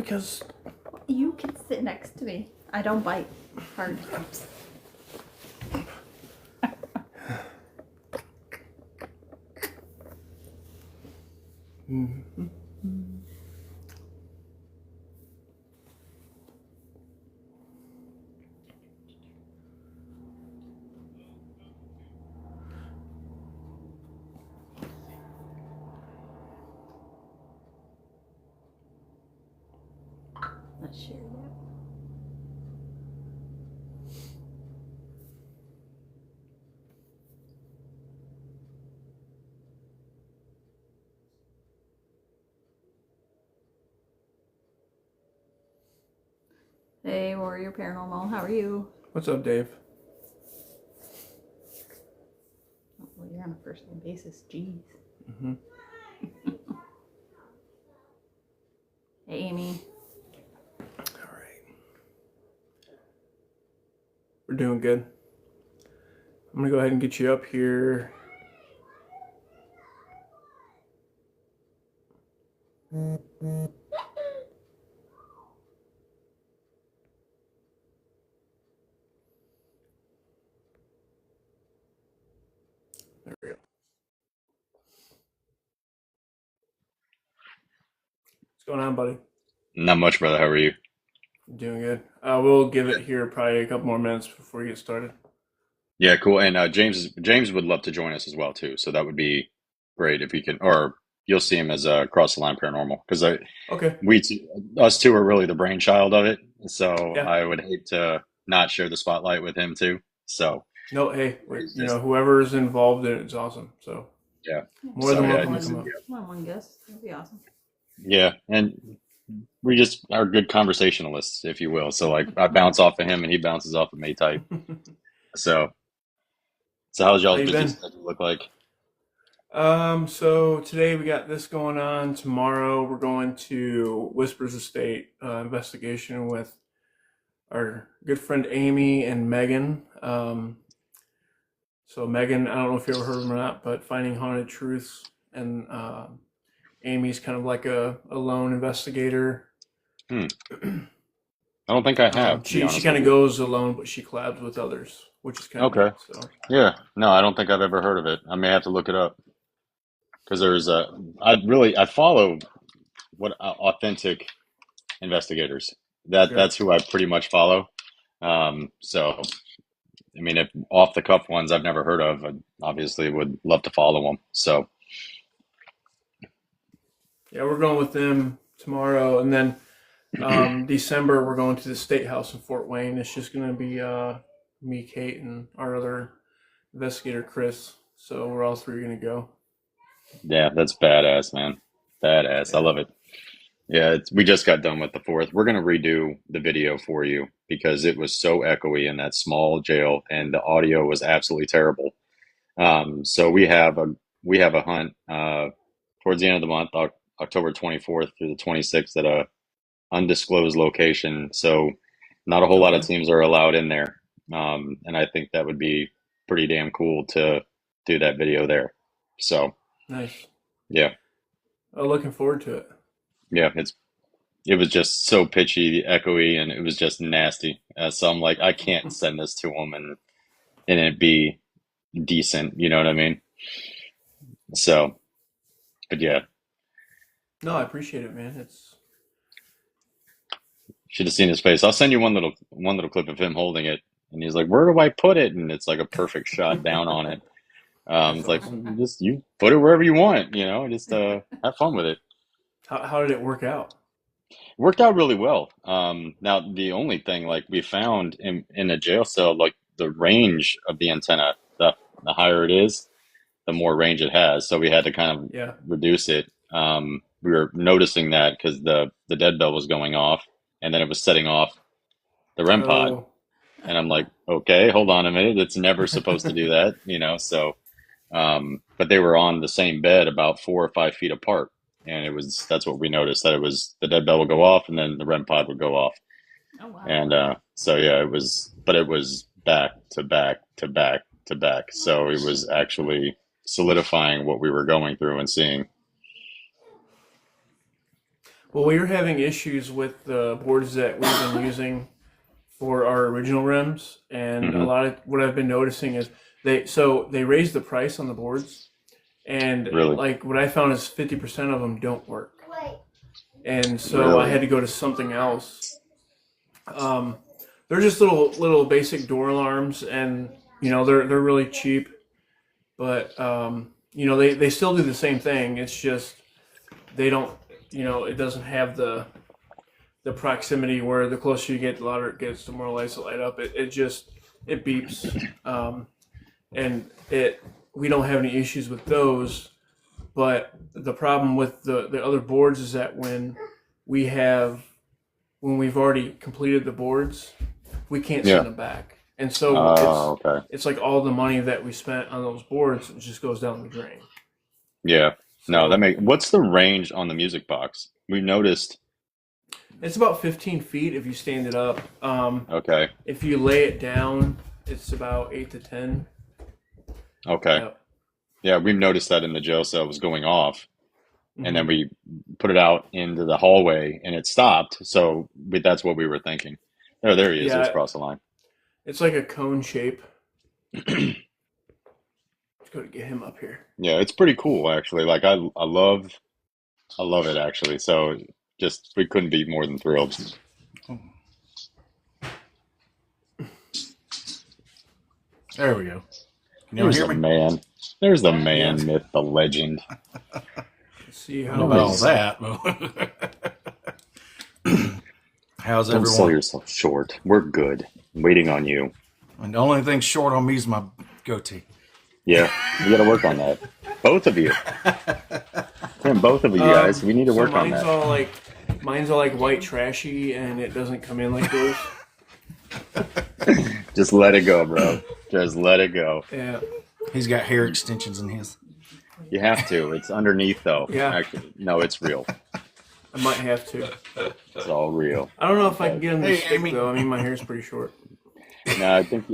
because you can sit next to me. I don't bite hard. Mm-hmm. Not sure yet. Hey, Warrior Paranormal, how are you? What's up, Dave? Oh, well, you're on a first name basis. Jeez. Mm-hmm. Hey, Amy. All right. We're doing good. I'm going to go ahead and get you up here. There we go. What's going on, buddy? Not much, brother. How are you? Doing good. We'll give it here probably a couple more minutes before we get started. Yeah, cool. And James would love to join us as well too. So that would be great if he can, or you'll see him as Cross the Line Paranormal because Okay. us two are really the brainchild of it. So Yeah. I would hate to not share the spotlight with him too. So No, hey, whoever is involved in it is awesome. So yeah, more than welcome to come up. One guest. That'd be awesome. yeah, and we just are good conversationalists, if you will. So like I bounce off of him and he bounces off of me type. So how's How y'all's you busy been? schedule look like? So today we got this going on. Tomorrow we're going to Whispers Estate investigation with our good friend Amy and Megan. So Megan, I don't know if you ever heard of them or not, but Finding Haunted Truths, and Amy's kind of like a lone investigator. I don't think I have. She kind of goes alone, but she collabs with others, which is kind of Okay. neat. So Yeah. No, I don't think I've ever heard of it. I may have to look it up because I follow what authentic investigators. sure. That's who I pretty much follow. So I mean, if off the cuff ones I've never heard of, I obviously would love to follow them. So Yeah, we're going with them tomorrow, and then December we're going to the State House in Fort Wayne. It's just going to be me, Kate, and our other investigator, Chris. So we're all three going to go. yeah, that's badass, man. Badass. I Yeah. love it. Yeah, we just got done with the fourth. We're gonna redo the video for you because it was so echoey in that small jail, and the audio was absolutely terrible. So we have a hunt towards the end of the month, October 24th through the 26th at a undisclosed location. So not a whole lot of Okay. teams are allowed in there. And I think that would be pretty damn cool to do that video there. So Nice. yeah, Looking forward to it. yeah, it was just so pitchy, echoey, and it was just nasty. So I'm like, I can't send this to them and it be decent. You know what I mean? So, but yeah, No, I appreciate it, man. It's should have seen his face. I'll send you one little clip of him holding it, and he's like, "Where do I put it?" And it's like a perfect shot down on it. that's It's like awesome. just you put it wherever you want, you know. Just have fun with it. How did it work out? It worked out really well. Now the only thing like we found in a jail cell, like the range of the antenna, the higher it is, the more range it has. So we had to kind of Yeah. reduce it. We were noticing that because the dead bell was going off, and then it was setting off the REM pod. Oh. And I'm like, okay, hold on a minute. It's never supposed to do that, you know? So, but they were on the same bed about 4 or 5 feet apart. And that's what we noticed, that it was the dead bell would go off and then the REM pod would go off. Oh, wow. And so, yeah, but it was back to back to back to back. So it was actually solidifying what we were going through and seeing. Well, we were having issues with the boards that we've been using for our original rims, and a Hmm. lot of what I've been noticing is they raised the price on the boards, and Really, like what I found is 50% of them don't work, and so I really. had to go to something else. Um, they're just little basic door alarms, and they're really cheap, but they still do the same thing. It's just they don't it doesn't have the proximity where the closer you get, the louder it gets, the more lights that light up. It beeps, and it we don't have any issues with those. But the problem with the other boards is that we have when we've already completed the boards, we can't Yeah. send them back, and so Oh, okay. it's like all the money that we spent on those boards just goes down the drain. Yeah. No, So what's the range on the music box? We noticed. it's about 15 feet if you stand it up. Okay. If you lay it down, it's about 8 to 10. Okay. Yep. Yeah, we've noticed that in the jail cell was going off, and then Mhm. we put it out into the hallway, and it stopped. So that's what we were thinking. Oh, there he is. There's Yeah, Cross the Line. it's like a cone shape. Let's go to get him up here. Yeah, it's pretty cool actually. Like I love it actually. So just we couldn't be more than thrilled. There we go. Can y'all There's hear the me? man. There's the man, Yeah. myth, the legend. Let's see I how. don't know Nice. about that, but how's Don't sell everyone? yourself short. We're good. I'm waiting on you. And the only thing short on me is my goatee. Yeah, we got to work on that. Both of you. Damn, both of you guys. We need to So work on that. mine's all like white trashy, and it doesn't come in like yours. Just let it go, bro. Just let it go. Yeah. He's got hair extensions in his. You have to. It's underneath, though. Yeah. Actually, no, it's real. I might have to. It's all real. I don't know if I can get him to Hey, stick Amy. though. I mean, my hair's pretty short. No, I think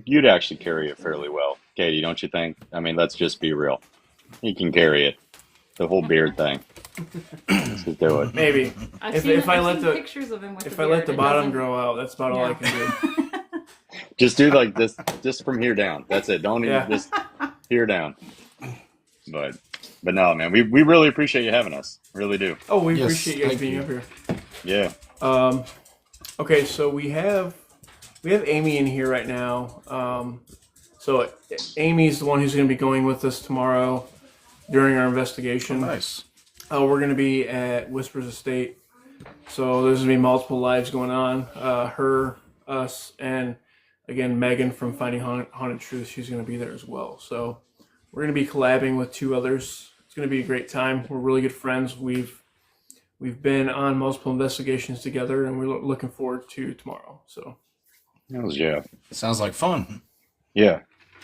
you'd actually carry it fairly well, Katie. Don't you think? I mean, let's just be real. You can carry it. The whole beard thing. Let's just do it. Maybe if I let the pictures of him with if the I let beard, the it bottom doesn't- grow out, that's about all I Yeah. can do. Just do like this, just from here down. That's it. Don't even Yeah. just here down. But no, man, we really appreciate you having us. Really do. Oh, we Yes, appreciate you guys thank being you. up here. Yeah. Okay, so we have Amy in here right now. So Amy's the one who's going to be going with us tomorrow during our investigation. Nice. We're going to be at Whispers Estate. So there's going to be multiple lives going on. Her, us, and again Megan from Finding Haunted Truth. She's going to be there as well. So we're going to be collabing with two others. It's going to be a great time. We're really good friends. We've been on multiple investigations together, and we're looking forward to tomorrow. So Yeah. Sounds like fun. Yeah.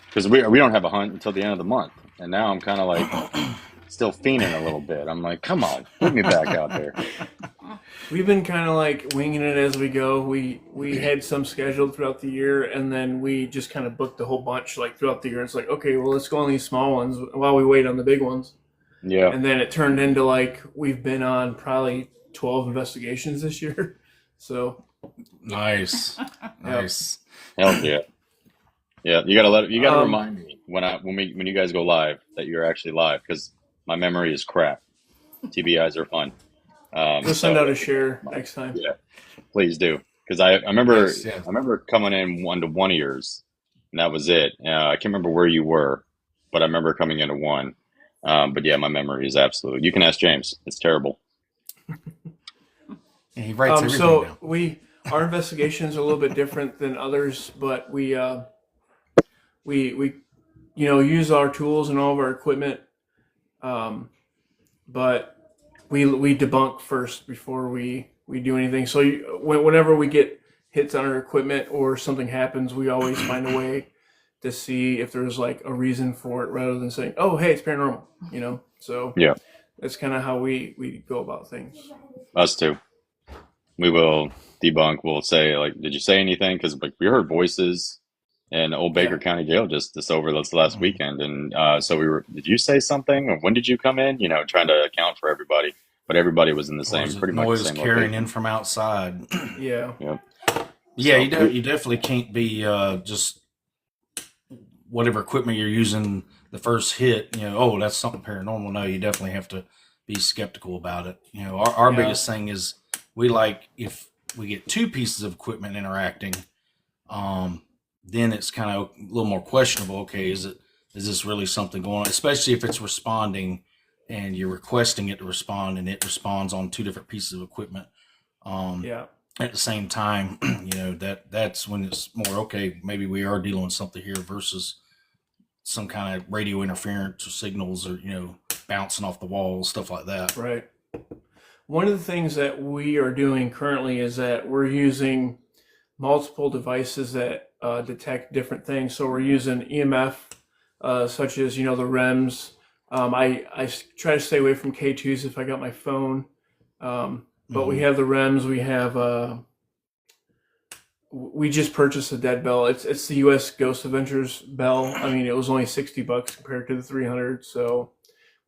Because we don't have a hunt until the end of the month, and now I'm kind of like still fiending a little bit. I'm like, come on, get me back out there. we've been kind of like winging it as we go. We had some scheduled throughout the year, and then we just kind of booked a whole bunch like throughout the year. It's like, okay, well, let's go on these small ones while we wait on the big ones. Yeah. And then it turned into like we've been on probably 12 investigations this year. So Nice. Nice. Hell yeah. Yeah. You gotta Um, remind me when you guys go live that you're actually live, because my memory is crap. TBIs are fun. we'll send out a share next time. Yeah, please do. Because I remember Yes, yeah. I remember coming in one to one of yours, and that was it. I can't remember where you were, but I remember coming into one. But yeah, my memory is absolute. You can ask James. It's terrible. And he writes everything So down. our investigations are a little bit different than others, but we use our tools and all of our equipment, but we debunk first before we do anything. So whenever we get hits on our equipment or something happens, we always find a way to see if there's like a reason for it, rather than saying, "Oh, hey, it's paranormal," So Yeah, that's kind of how we go about things. us too. We will debunk. We'll say like, "Did you say anything?" Because like we heard voices in Old Baker Yeah. County Jail just over this last weekend, and so we were. Did you say something? Or when did you come in? Trying to account for everybody. but everybody was in the Or same, is it pretty much the noise same carrying location. in from outside? Yeah. Yep. Yeah, So- you definitely can't be just whatever equipment you're using the first hit, oh, that's something paranormal. No, you definitely have to be skeptical about it. Our Yeah. biggest thing is we like if we get two pieces of equipment interacting, then it's kind of a little more questionable. Okay, is this really something going on? Especially if it's responding and you're requesting it to respond and it responds on two different pieces of equipment. Yeah. At the same time, that's when it's more okay. Maybe we are dealing with something here versus some kind of radio interference or signals or bouncing off the walls, stuff like that. Right. One of the things that we are doing currently is that we're using multiple devices that detect different things. So we're using EMF, such as the REMs. I try to stay away from K2s if I got my phone. But we have the REMs. We have we just purchased a dead bell. It's the U.S. Ghost Adventures bell. I mean, it was only $60 compared to the 300, so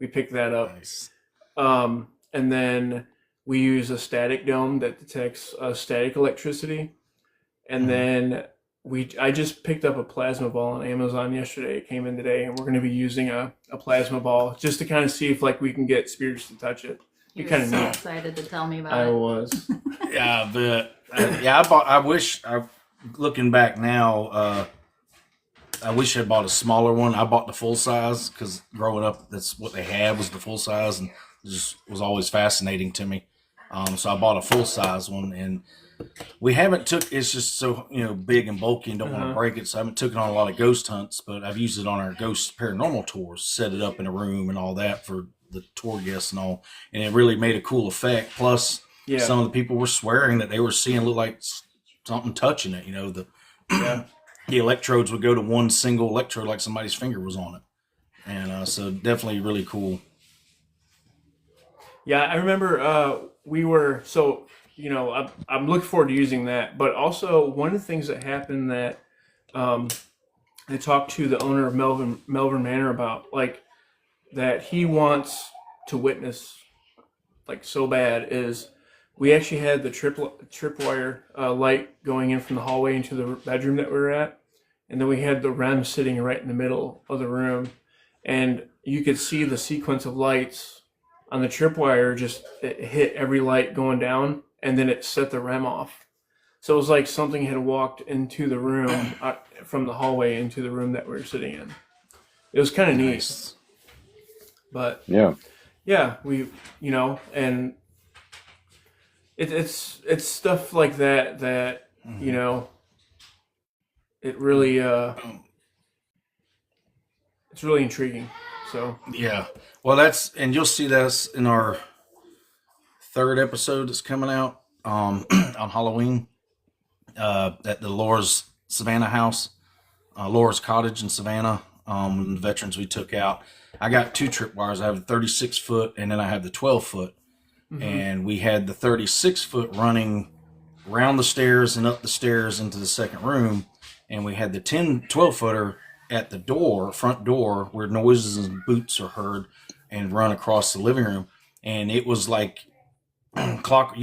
we picked that up. Nice. And then we use a static dome that detects static electricity. And then I just picked up a plasma ball on Amazon yesterday. It came in today, and we're going to be using a plasma ball just to kind of see if we can get spirits to touch it. You kind were of so neat. excited to tell me about I it. was. Yeah, but looking back now, I wish I bought a smaller one. I bought the full size because growing up, that's what they had was the full size, and it just was always fascinating to me. So I bought a full size one, and we haven't took. It's just so big and bulky, and don't want to break it. So I haven't taken on a lot of ghost hunts, but I've used it on our ghost paranormal tours. Set it up in a room and all that for the tour guests and all, and it really made a cool effect. Plus, some of the people were swearing that they were seeing look like something touching it. The electrodes would go to one single electrode like somebody's finger was on it, and so definitely really cool. Yeah, I remember we were I'm looking forward to using that. But also one of the things that happened that I talked to the owner of Melbourne Manor about, that he wants to witness so bad, is we actually had the tripwire light going in from the hallway into the bedroom that we were at, and then we had the REM sitting right in the middle of the room, and you could see the sequence of lights on the tripwire. Just it hit every light going down, and then it set the REM off. So it was like something had walked into the room from the hallway into the room that we were sitting in. It was kind of neat. But yeah, we and it's stuff like that it really it's really intriguing. So yeah, well, and you'll see this in our third episode that's coming out on Halloween at the Laura's Savannah house, Laura's cottage in Savannah. The veterans we took out. I got two tripwires. I have the 36 foot and then I have the 12 foot. And we had the 36 foot running around the stairs and up the stairs into the second room. And we had the 12 footer at the front door, where noises and boots are heard and run across the living room. And it was like clock.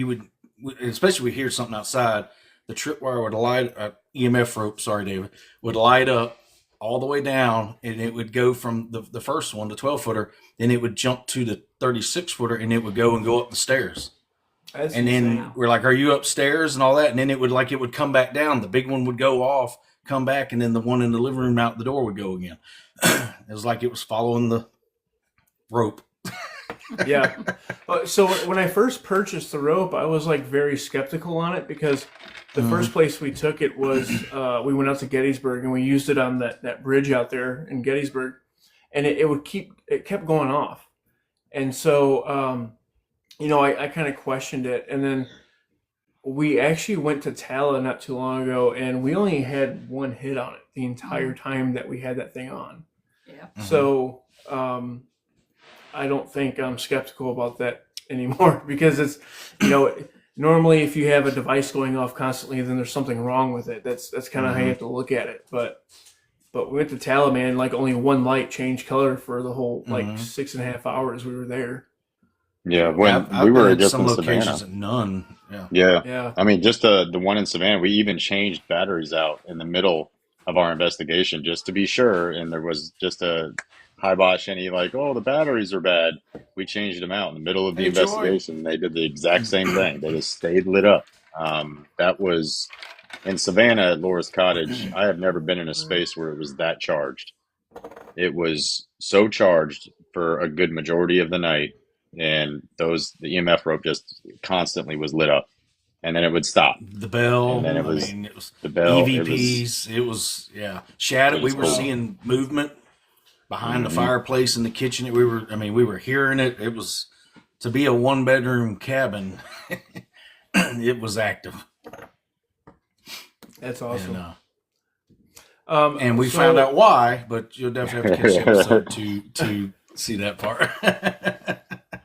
Especially we hear something outside, the tripwire would light, EMF rope, sorry, David, would light up all the way down, and it would go from the first one, the 12 footer, then it would jump to the 36 footer, and it would go up the stairs. that's And then insane. we're like, are you upstairs and all that? And then it would come back down. The big one would go off, come back, and then the one in the living room out the door would go again. It was like it was following the rope. Yeah. So when I first purchased the rope, I was very skeptical on it, because the first place we took it was we went out to Gettysburg, and we used it on that bridge out there in Gettysburg, and it kept going off. And so I kind of questioned it, and then we actually went to Tala not too long ago, and we only had one hit on it the entire time that we had that thing on. Yeah. So I don't think I'm skeptical about that anymore, because it's, normally if you have a device going off constantly, then there's something wrong with it. That's kind of how you have to look at it. But we went to Talaman, only one light changed color for the whole 6.5 hours we were there. Yeah, Yeah, when I've we been were in just some in locations Savannah. and none. Yeah. Yeah. Yeah. I mean, just the one in Savannah, we even changed batteries out in the middle of our investigation just to be sure. And there was just a kibosh any like, oh, the batteries are bad. We changed them out in the middle of the Hey, Joy. investigation. They did the exact same thing. They just stayed lit up. That was in Savannah at Laura's Cottage. I have never been in a space where it was that charged. It was so charged for a good majority of the night, and the EMF rope just constantly was lit up, and then it would stop, The and bell. then it I was mean, it was the bell. EVPs. It was, yeah. Shadow. It We was were cool. seeing movement behind the Hmm. fireplace in the kitchen. We were hearing it. It was, to be a 1-bedroom cabin, it was active. That's awesome. And we So- found out why, but you'll definitely have to catch the episode to see that part.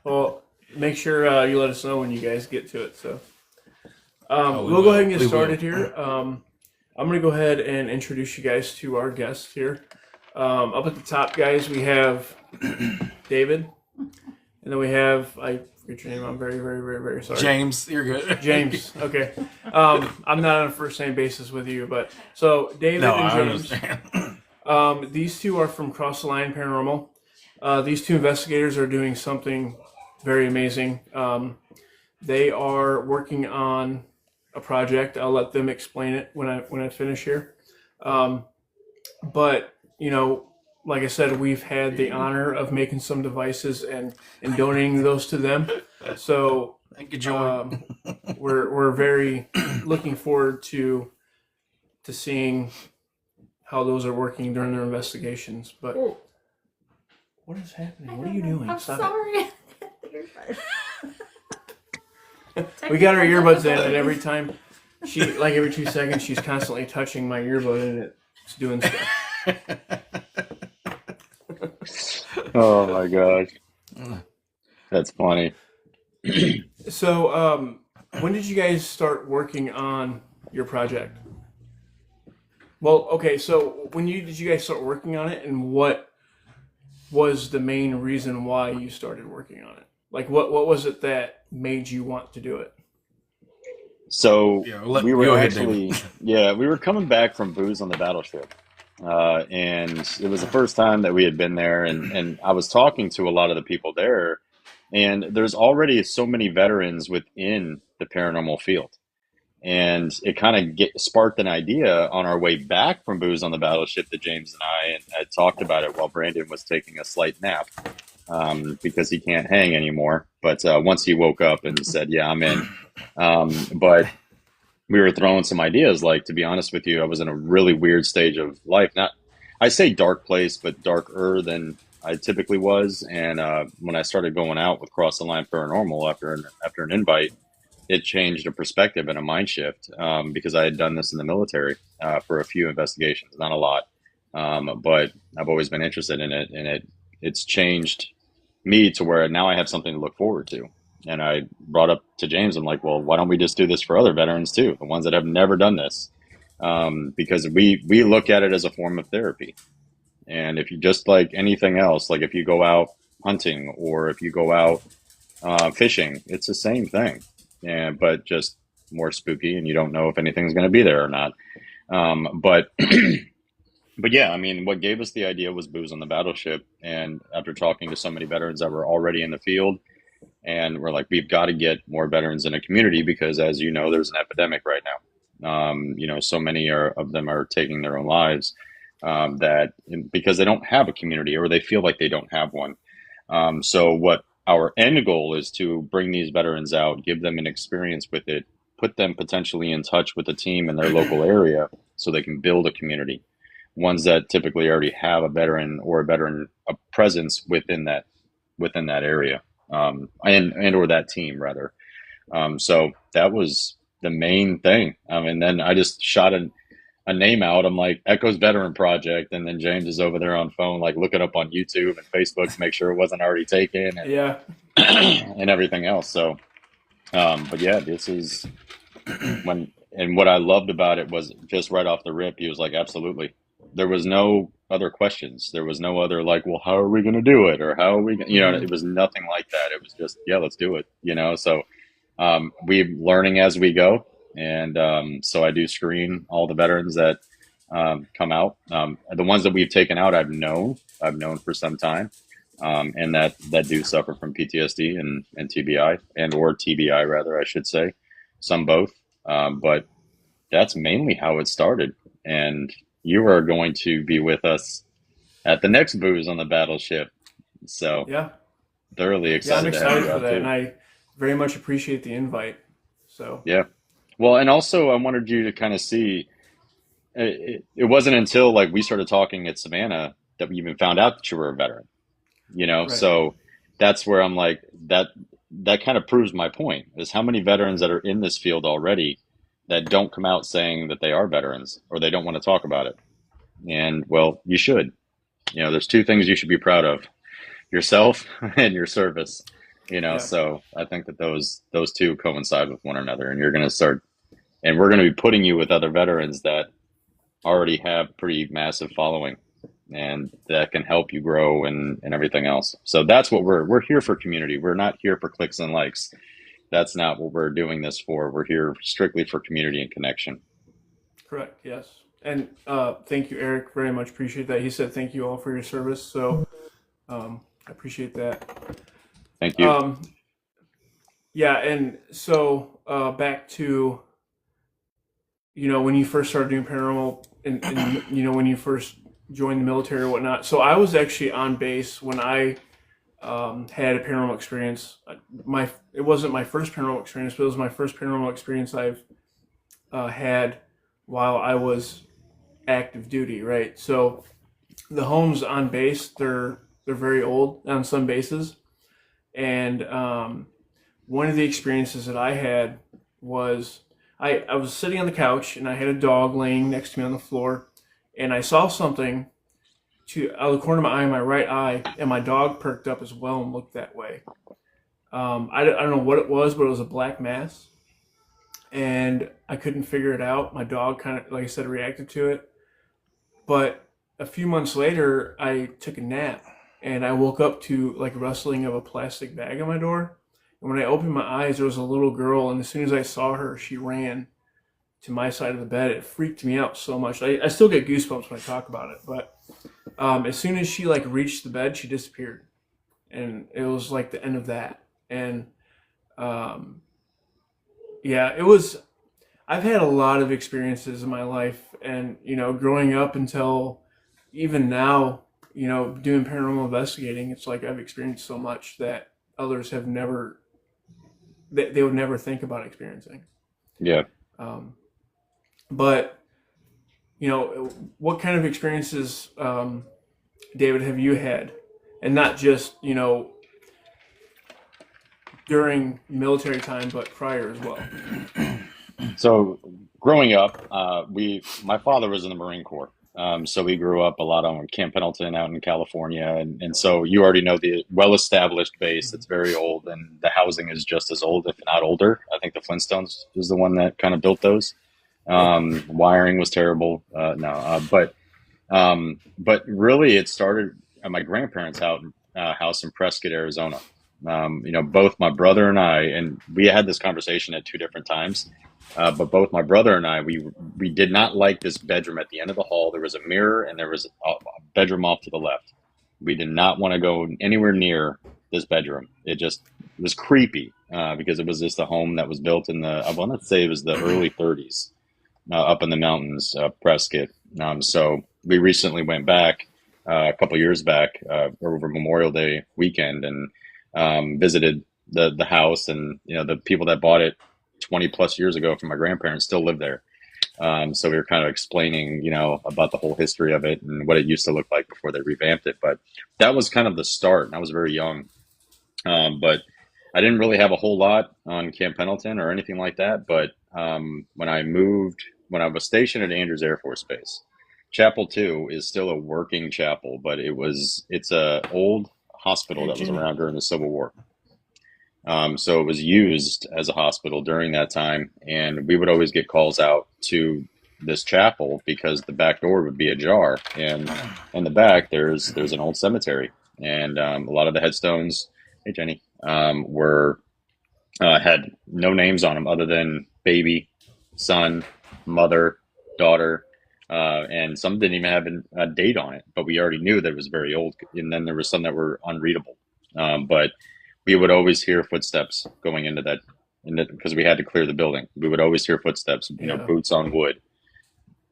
Well, make sure you let us know when you guys get to it. So we we'll go will. ahead and get We started will. here. I'm going to go ahead and introduce you guys to our guests here. Up at the top, guys, we have David, and then we have, I forget your name. I'm very, very, very, very sorry. James, you're good. James. Okay. I'm not on a first name basis with you, but so David No, and I James. understand. These two are from Cross the Line Paranormal. These two investigators are doing something very amazing. They are working on a project. I'll let them explain it when I finish here. But you know, like I said, we've had the honor of making some devices and donating those to them. So Thank you, Joy. we're very looking forward to seeing how those are working during their investigations. But what is happening? What are you doing? I'm Stop sorry. it. We got our earbuds in, and every time every 2 seconds, she's constantly touching my earbud, and it's doing stuff. Oh my gosh, that's funny. So, when did you guys start working on your project? Well, okay. So, did you guys start working on it, and what was the main reason why you started working on it? Like, what was it that made you want to do it? So Yeah, we were go ahead, actually, David. yeah, we were coming back from Booze on the Battleship. And it was the first time that we had been there, and I was talking to a lot of the people there, and there's already so many veterans within the paranormal field. And it kind of sparked an idea on our way back from Booze on the Battleship that James and I had talked about it while Brandon was taking a slight nap, because he can't hang anymore. But once he woke up and said, yeah, I'm in. But we were throwing some ideas. Like, to be honest with you, I was in a really weird stage of life. Not, I say dark place, but darker than I typically was. And when I started going out with Cross the Line Paranormal after an invite, it changed a perspective and a mind shift, because I had done this in the military for a few investigations, not a lot, but I've always been interested in it, and it's changed me to where now I have something to look forward to. And I brought up to James, I'm like, well, why don't we just do this for other veterans too, the ones that have never done this, because we look at it as a form of therapy. And if you, just like anything else, like if you go out hunting or if you go out fishing, it's the same thing, but just more spooky, and you don't know if anything's going to be there or not. But but yeah, I mean, what gave us the idea was Booze on the Battleship. And after talking to so many veterans that were already in the field, and we're like, we've got to get more veterans in a community, because as you know, there's an epidemic right now. So many of them are taking their own lives, because they don't have a community, or they feel like they don't have one. So what our end goal is to bring these veterans out, give them an experience with it, put them potentially in touch with a team in their local area so they can build a community, ones that typically already have a veteran a presence within that area, and or that team rather. So that was the main thing. And then I just shot a name out. I'm like, Echo's Veteran Project, and then James is over there on phone, like looking up on YouTube and Facebook to make sure it wasn't already taken, and, Yeah. and everything else. So, but yeah, this is and what I loved about it was just right off the rip, he was like, absolutely, there was no other questions. There was no other like, well, how are we going to do it? Or how are we, it was nothing like that. It was just, yeah, let's do it, So we're learning as we go. And so I do screen all the veterans that come out. The ones that we've taken out, I've known for some time. And that do suffer from PTSD and TBI or TBI rather, I should say, some both. But that's mainly how it started. And you are going to be with us at the next booze on the battleship. So Yeah. thoroughly Yeah, excited. I'm to have excited you for out that, too. and I very much appreciate the invite. So Yeah. Well, and also I wanted you to kind of see. It wasn't until like we started talking at Savannah that we even found out that you were a veteran. right. So that's where I'm like that. That kind of proves my point. Is how many veterans that are in this field already that don't come out saying that they are veterans or they don't want to talk about it. And well, you should. There's two things you should be proud of: yourself and your service. Yeah. So I think that those two coincide with one another, and you're going to start, and we're going to be putting you with other veterans that already have pretty massive following, and that can help you grow and everything else. So that's what we're here for: community. We're not here for clicks and likes. That's not what we're doing this for. We're here strictly for community and connection. Correct. Yes. And thank you, Eric. Very much appreciate that. He said thank you all for your service. So I appreciate that. Thank you. Yeah. And so back to, when you first started doing paranormal and when you first joined the military or whatnot. So I was actually on base when I had a paranormal experience. It wasn't my first paranormal experience, but it was my first paranormal experience I've had while I was active duty, right? So the homes on base, they're very old on some bases, and one of the experiences that I had was I was sitting on the couch and I had a dog laying next to me on the floor, and I saw something out of the corner of my eye, in my right eye, and my dog perked up as well and looked that way. I don't know what it was, but it was a black mass, and I couldn't figure it out. My dog kind of, like I said, reacted to it. But a few months later, I took a nap, and I woke up to like rustling of a plastic bag on my door. And when I opened my eyes, there was a little girl, and as soon as I saw her, she ran to my side of the bed. It freaked me out so much. I still get goosebumps when I talk about it. But as soon as she like reached the bed, she disappeared, and it was like the end of that. And yeah, it was. I've had a lot of experiences in my life, and growing up until even now, doing paranormal investigating, it's like I've experienced so much that others have never, they would never think about experiencing. Yeah. But what kind of experiences, David, have you had, and not just during military time, but prior as well? So growing up, my father was in the Marine Corps. So we grew up a lot on Camp Pendleton out in California. And so you already know the well-established base. It's very old, and the housing is just as old, if not older. I think the Flintstones is the one that kind of built those. Wiring was terrible. But really it started at my grandparents' house in Prescott, Arizona. Both my brother and I, and we had this conversation at two different times. But both my brother and I, we did not like this bedroom at the end of the hall. There was a mirror and there was a bedroom off to the left. We did not want to go anywhere near this bedroom. It was creepy because it was just a home that was built in I want to say it was the early 30s up in the mountains, Prescott. So we recently went back a couple years back over Memorial Day weekend and visited the house, and the people that bought it 20 plus years ago from my grandparents still live there. So we were kind of explaining, about the whole history of it and what it used to look like before they revamped it. But that was kind of the start, and I was very young. But I didn't really have a whole lot on Camp Pendleton or anything like that. But when I was stationed at Andrews Air Force Base, Chapel 2 is still a working chapel, but it's a old hospital that was around during the Civil War. So it was used as a hospital during that time, and we would always get calls out to this chapel because the back door would be ajar, and in the back there's an old cemetery, and a lot of the headstones, hey Jenny, were had no names on them other than baby, son, mother, daughter, and some didn't even have a date on it. But we already knew that it was very old, and then there was some that were unreadable. But we would always hear footsteps going into that, because we had to clear the building. We would always hear footsteps, boots on wood.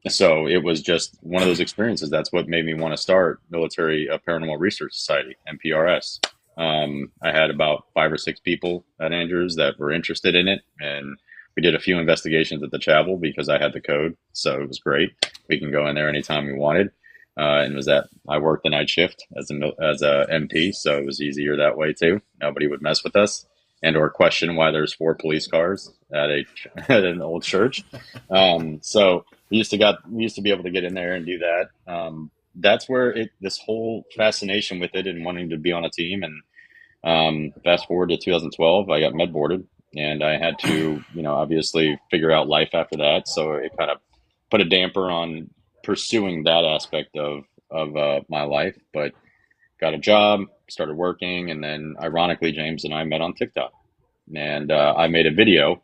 So it was just one of those experiences. That's what made me want to start Military Paranormal Research Society, MPRS. I had about 5 or 6 people at Andrews that were interested in it, and we did a few investigations at the chapel because I had the code, so it was great. We can go in there anytime we wanted, and I worked the night shift as a MP, so it was easier that way too. Nobody would mess with us and or question why there's 4 police cars at at an old church. So we used to be able to get in there and do that. That's where this whole fascination with it and wanting to be on a team. And fast forward to 2012, I got med boarded, and I had to, obviously figure out life after that. So it kind of put a damper on pursuing that aspect of my life. But got a job, started working, and then ironically, James and I met on TikTok, and I made a video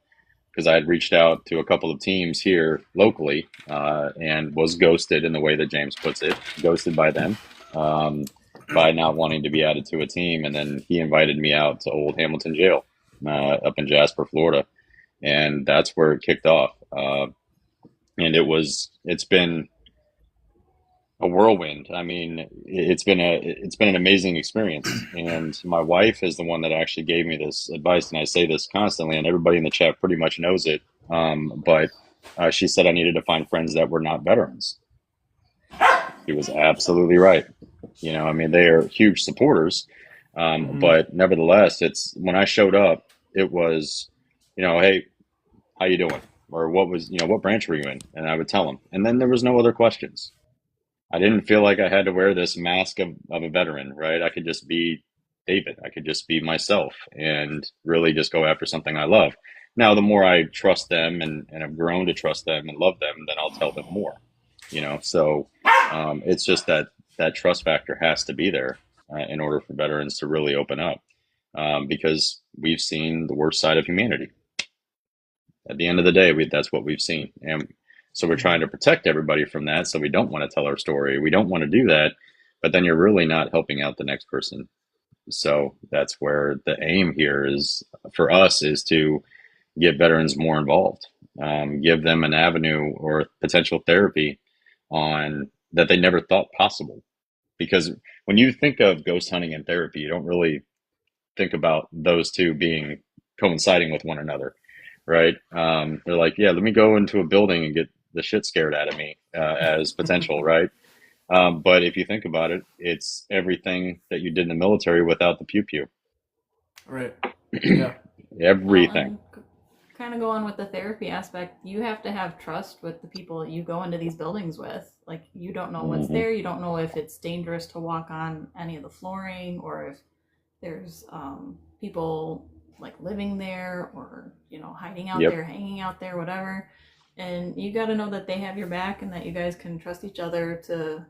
because I had reached out to a couple of teams here locally and was ghosted in the way that James puts it, ghosted by them by not wanting to be added to a team. And then he invited me out to Old Hamilton Jail up in Jasper, Florida. And that's where it kicked off. And it's been a whirlwind. I mean, it's been an amazing experience. And my wife is the one that actually gave me this advice, and I say this constantly, and everybody in the chat pretty much knows it. But she said I needed to find friends that were not veterans. She was absolutely right. I mean, they are huge supporters, but nevertheless, when I showed up, it was, hey, how you doing? Or what branch were you in? And I would tell them, and then there was no other questions. I didn't feel like I had to wear this mask of a veteran, right? I could just be David. I could just be myself and really just go after something I love. Now, the more I trust them and have grown to trust them and love them, then I'll tell them more, So it's just that trust factor has to be there in order for veterans to really open up because we've seen the worst side of humanity. At the end of the day, that's what we've seen. And so we're trying to protect everybody from that. So we don't want to tell our story. We don't want to do that. But then you're really not helping out the next person. So that's where the aim here is for us is to get veterans more involved, give them an avenue or potential therapy on that they never thought possible. Because when you think of ghost hunting and therapy, you don't really think about those two being coinciding with one another. Right. They're like, yeah, let me go into a building and get the shit scared out of me as potential. Right. But if you think about it, it's everything that you did in the military without the pew pew. Right. Yeah. Everything. Kind of going with the therapy aspect, you have to have trust with the people that you go into these buildings with. Like, you don't know what's there. You don't know if it's dangerous to walk on any of the flooring or if there's people like living there or hiding out there, hanging out there, whatever. And you got to know that they have your back and that you guys can trust each other to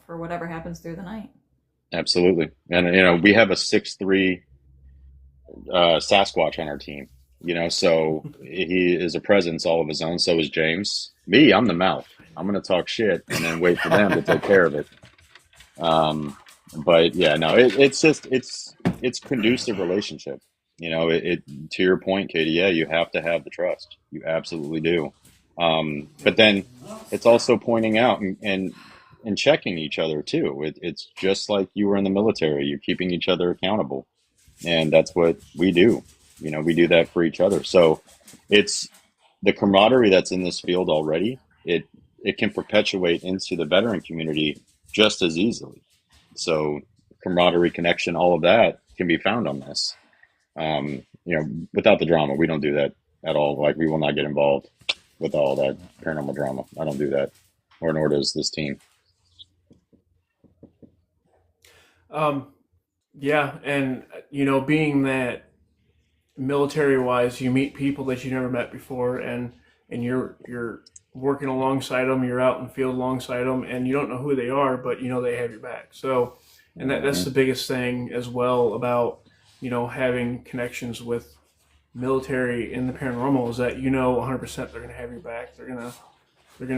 for whatever happens through the night. Absolutely. And we have a 6'3" Sasquatch on our team, so he is a presence all of his own. So is James. Me, I'm the mouth. I'm going to talk shit and then wait for them to take care of it. But yeah, no, it's conducive relationship. To your point, Katie, yeah, you have to have the trust. You absolutely do. But then it's also pointing out and checking each other too. It's just like you were in the military. You're keeping each other accountable. And that's what we do. We do that for each other. So it's the camaraderie that's in this field already. It can perpetuate into the veteran community just as easily. So camaraderie, connection, all of that can be found on this. Without the drama, we don't do that at all. Like, we will not get involved with all that paranormal drama. I don't do that, nor does this team. Yeah, and being that military-wise, you meet people that you never met before, and you're working alongside them. You're out in the field alongside them, and you don't know who they are, but you know they have your back. So, and that's the biggest thing as well about, you know, having connections with military in the paranormal is that, you know, 100% they're going to have your back. They're going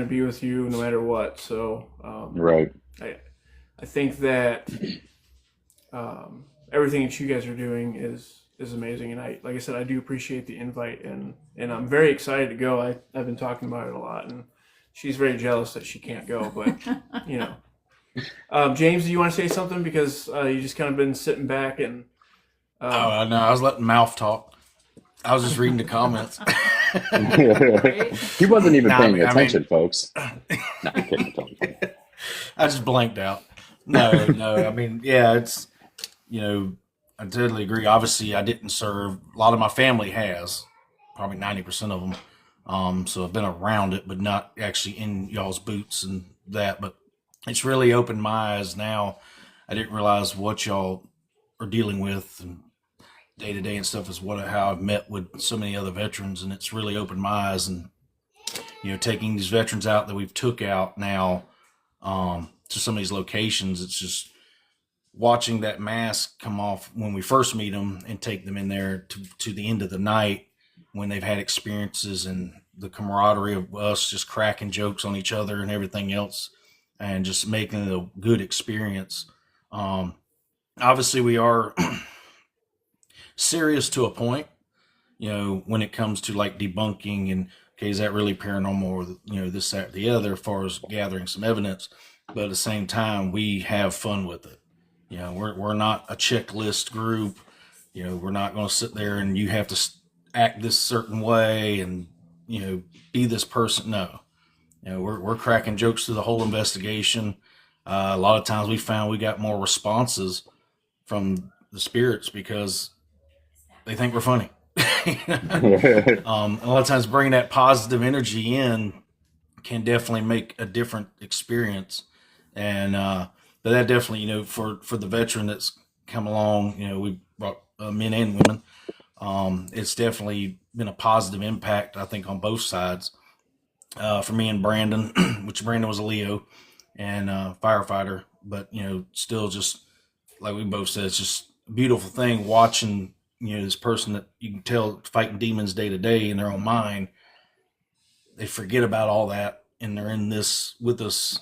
to be with you no matter what. So, Right. I think that everything that you guys are doing is amazing, and like I said, I do appreciate the invite, and I'm very excited to go. I've been talking about it a lot, and she's very jealous that she can't go, but you know. James, do you want to say something, because you just kind of been sitting back and Oh no, I was letting mouth talk. I was just reading the comments. He wasn't even Nah, paying I attention, mean- folks. No, I'm kidding. I just blanked out. No. I mean, yeah, it's, you know, I totally agree. Obviously, I didn't serve. A lot of my family has, probably 90% of them. So I've been around it, but not actually in y'all's boots and that. But it's really opened my eyes now. I didn't realize what y'all are dealing with and day to day and stuff is how I've met with so many other veterans, and it's really opened my eyes. And you know, taking these veterans out that we've took out now to some of these locations, it's just watching that mask come off when we first meet them and take them in there to the end of the night when they've had experiences, and the camaraderie of us just cracking jokes on each other and everything else, and just making it a good experience. Obviously, we are serious to a point, you know, when it comes to like debunking and, okay, is that really paranormal, or, you know, this, that, the other, as far as gathering some evidence. But at the same time, we have fun with it. You know, we're not a checklist group. You know, we're not going to sit there and you have to act this certain way and, you know, be this person. No, you know, we're cracking jokes through the whole investigation. A lot of times we found we got more responses from the spirits because they think we're funny. A lot of times bringing that positive energy in can definitely make a different experience. And, but that definitely, you know, for the veteran that's come along, you know, we brought men and women. It's definitely been a positive impact, I think, on both sides. For me and Brandon, which Brandon was a Leo and firefighter, but, you know, still just like we both said, it's just a beautiful thing watching, you know, this person that you can tell fighting demons day to day in their own mind. They forget about all that and they're in this with us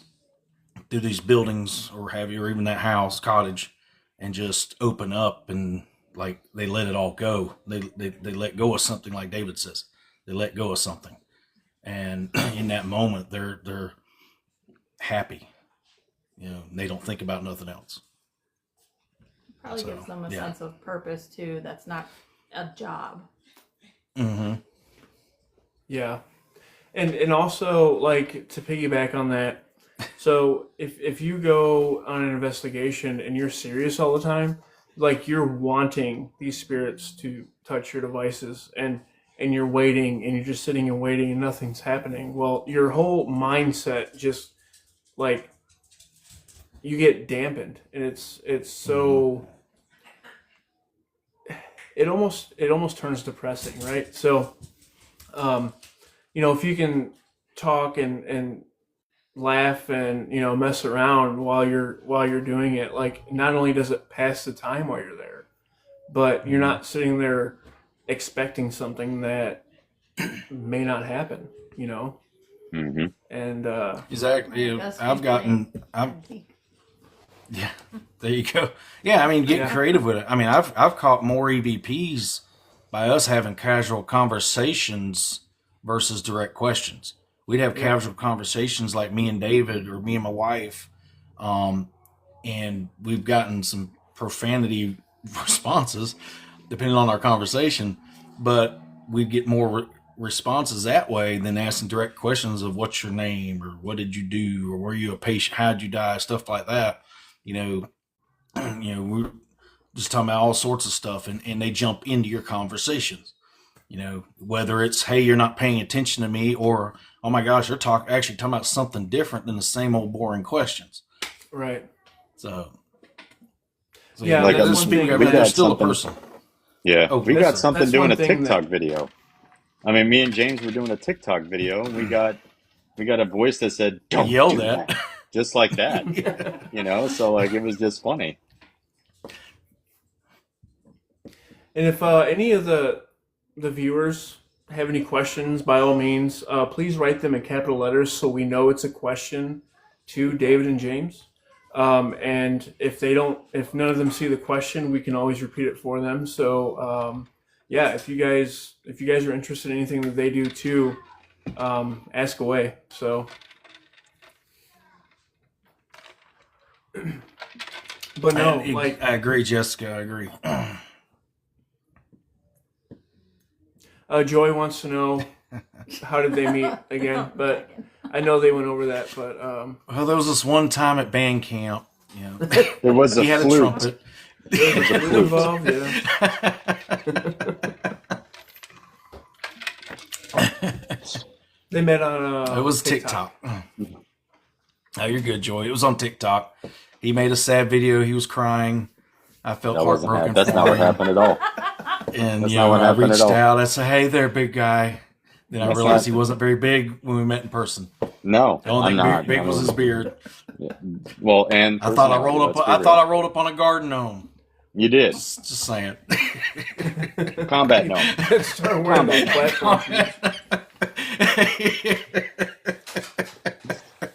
through these buildings or have you, or even that house, cottage, and just open up and like they let it all go. They let go of something, like David says. They let go of something. And in that moment they're happy. You know, they don't think about nothing else. Probably gives them a sense of purpose too. That's not a job. Mm-hmm. Yeah. And also, like, to piggyback on that, so if you go on an investigation and you're serious all the time, like you're wanting these spirits to touch your devices and you're waiting and you're just sitting and waiting and nothing's happening, well, your whole mindset just, like, you get dampened, and it's so it almost turns depressing, right? So you know, if you can talk and laugh and, you know, mess around while you're doing it, like, not only does it pass the time while you're there, but you're not sitting there expecting something that may not happen, you know. Mm-hmm. And Exactly. That's Yeah, there you go. Yeah, I mean, getting creative with it. I mean, I've caught more EVPs by us having casual conversations versus direct questions. We'd have casual conversations like me and David or me and my wife, and we've gotten some profanity responses depending on our conversation, but we'd get more responses that way than asking direct questions of what's your name or what did you do or were you a patient, how'd you die, stuff like that. You know, we're just talking about all sorts of stuff, and they jump into your conversations. You know, whether it's, hey, you're not paying attention to me, or, oh my gosh, you're actually talking about something different than the same old boring questions. right. So Yeah, like that's there's one people, thing. there's got still a something- person. Yeah, Oh, we that's- got something that's doing one a thing TikTok video. I mean, me and James were doing a TikTok video, and we got we got a voice that said, "Don't Yelled do at. that," just like that. Yeah. You know, so like it was just funny. And if any of the viewers have any questions, by all means, please write them in capital letters so we know it's a question to David and James. And if none of them see the question, we can always repeat it for them. So yeah, if you guys are interested in anything that they do too, ask away. So, but no, I agree, Jessica. I agree. Joy wants to know how did they meet again, but I know they went over that. But Well, there was this one time at band camp. You know, There was a he had a flute. trumpet. it involved, yeah. They met on It was TikTok. Oh, you're good, Joy. It was on TikTok. He made a sad video. He was crying. I felt heartbroken. That's for not what him. happened at all. And That's you not know, what I happened reached at all. out. I said, "Hey there, big guy." Then I That's realized not- he wasn't very big when we met in person. No, The only I'm thing not. big was his beard. Well, and I thought I personality, rolled up. let's be I thought real. I rolled up on a garden gnome. You did. Just saying. Combat gnome. Start wearing those platform shoes.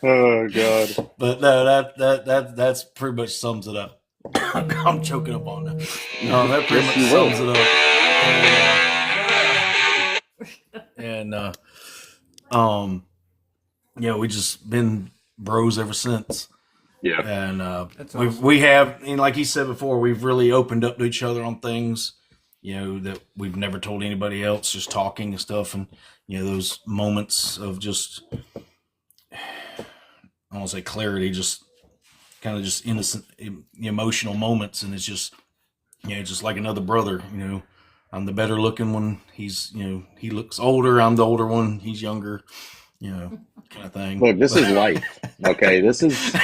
Oh God. But no, that's pretty much sums it up. I'm choking up on that. No, that pretty much Yes, you sums it up. And yeah, we just been bros ever since. Yeah. And That's awesome. we have, and like he said before, we've really opened up to each other on things, you know, that we've never told anybody else, just talking and stuff. And, you know, those moments of just, I won't say clarity, just kind of just innocent, emotional moments. And it's just, you know, just like another brother, you know, I'm the better looking one. He's, you know, he looks older. I'm the older one. He's younger, you know, kind of thing. Look, this is life. Okay, this is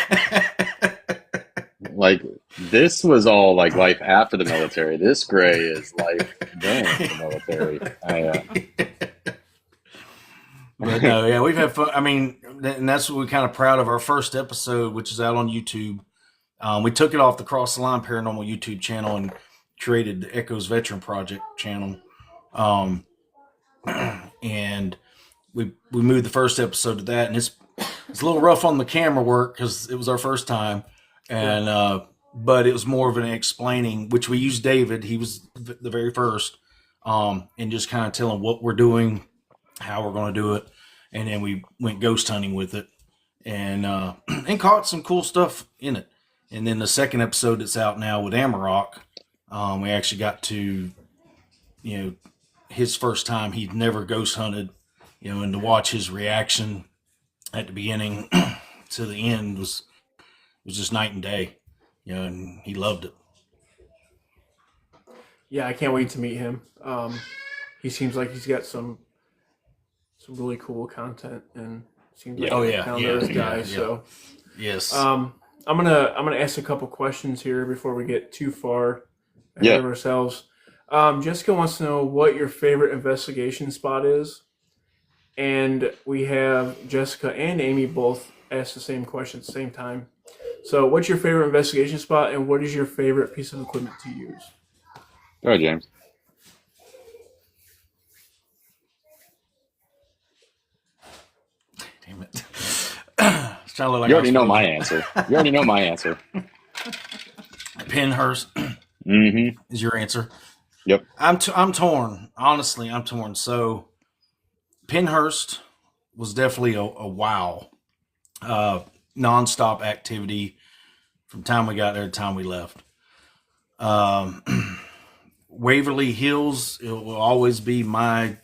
like this was all like life after the military. This gray is life during the military. But no, yeah, we've had fun. I mean, and that's what we're kind of proud of. Our first episode, which is out on YouTube, we took it off the Cross the Line Paranormal YouTube channel and created the Echoes Veteran Project channel. And we moved the first episode to that, and it's a little rough on the camera work because it was our first time, and but it was more of an explaining, which we used David. He was the very first, and just kind of telling what we're doing, how we're going to do it, and then we went ghost hunting with it, and and caught some cool stuff in it. And then the second episode that's out now with Amarok, we actually got to, you know, his first time. He'd never ghost hunted, you know, and to watch his reaction at the beginning to the end was just night and day, you know, and he loved it. Yeah, I can't wait to meet him. He seems like he's got some really cool content, and seems like a down to earth guy. So Yes. I'm gonna ask a couple questions here before we get too far ahead of ourselves. Jessica wants to know what your favorite investigation spot is, and we have Jessica and Amy both ask the same question at the same time. So, what's your favorite investigation spot, and what is your favorite piece of equipment to use? Go ahead, James. Damn it. It's trying to look like You already know my answer. You already know my answer. Penhurst Mm-hmm. is your answer. Yep. I'm torn. Honestly, I'm torn. So Penhurst was definitely a wow. Nonstop activity from time we got there to time we left. Waverly Hills, it will always be my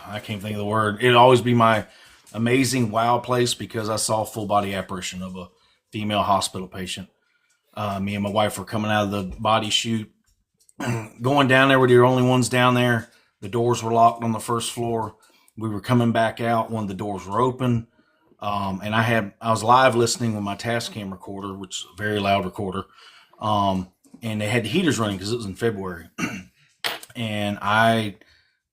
I can't think of the word. It'll always be my amazing wow place because I saw a full body apparition of a female hospital patient. Me and my wife were coming out of the body chute, going down there. We're the only ones down there. The doors were locked on the first floor. We were coming back out when the doors were open. And I was live listening with my Tascam recorder, which is a very loud recorder. And they had the heaters running because it was in February. And I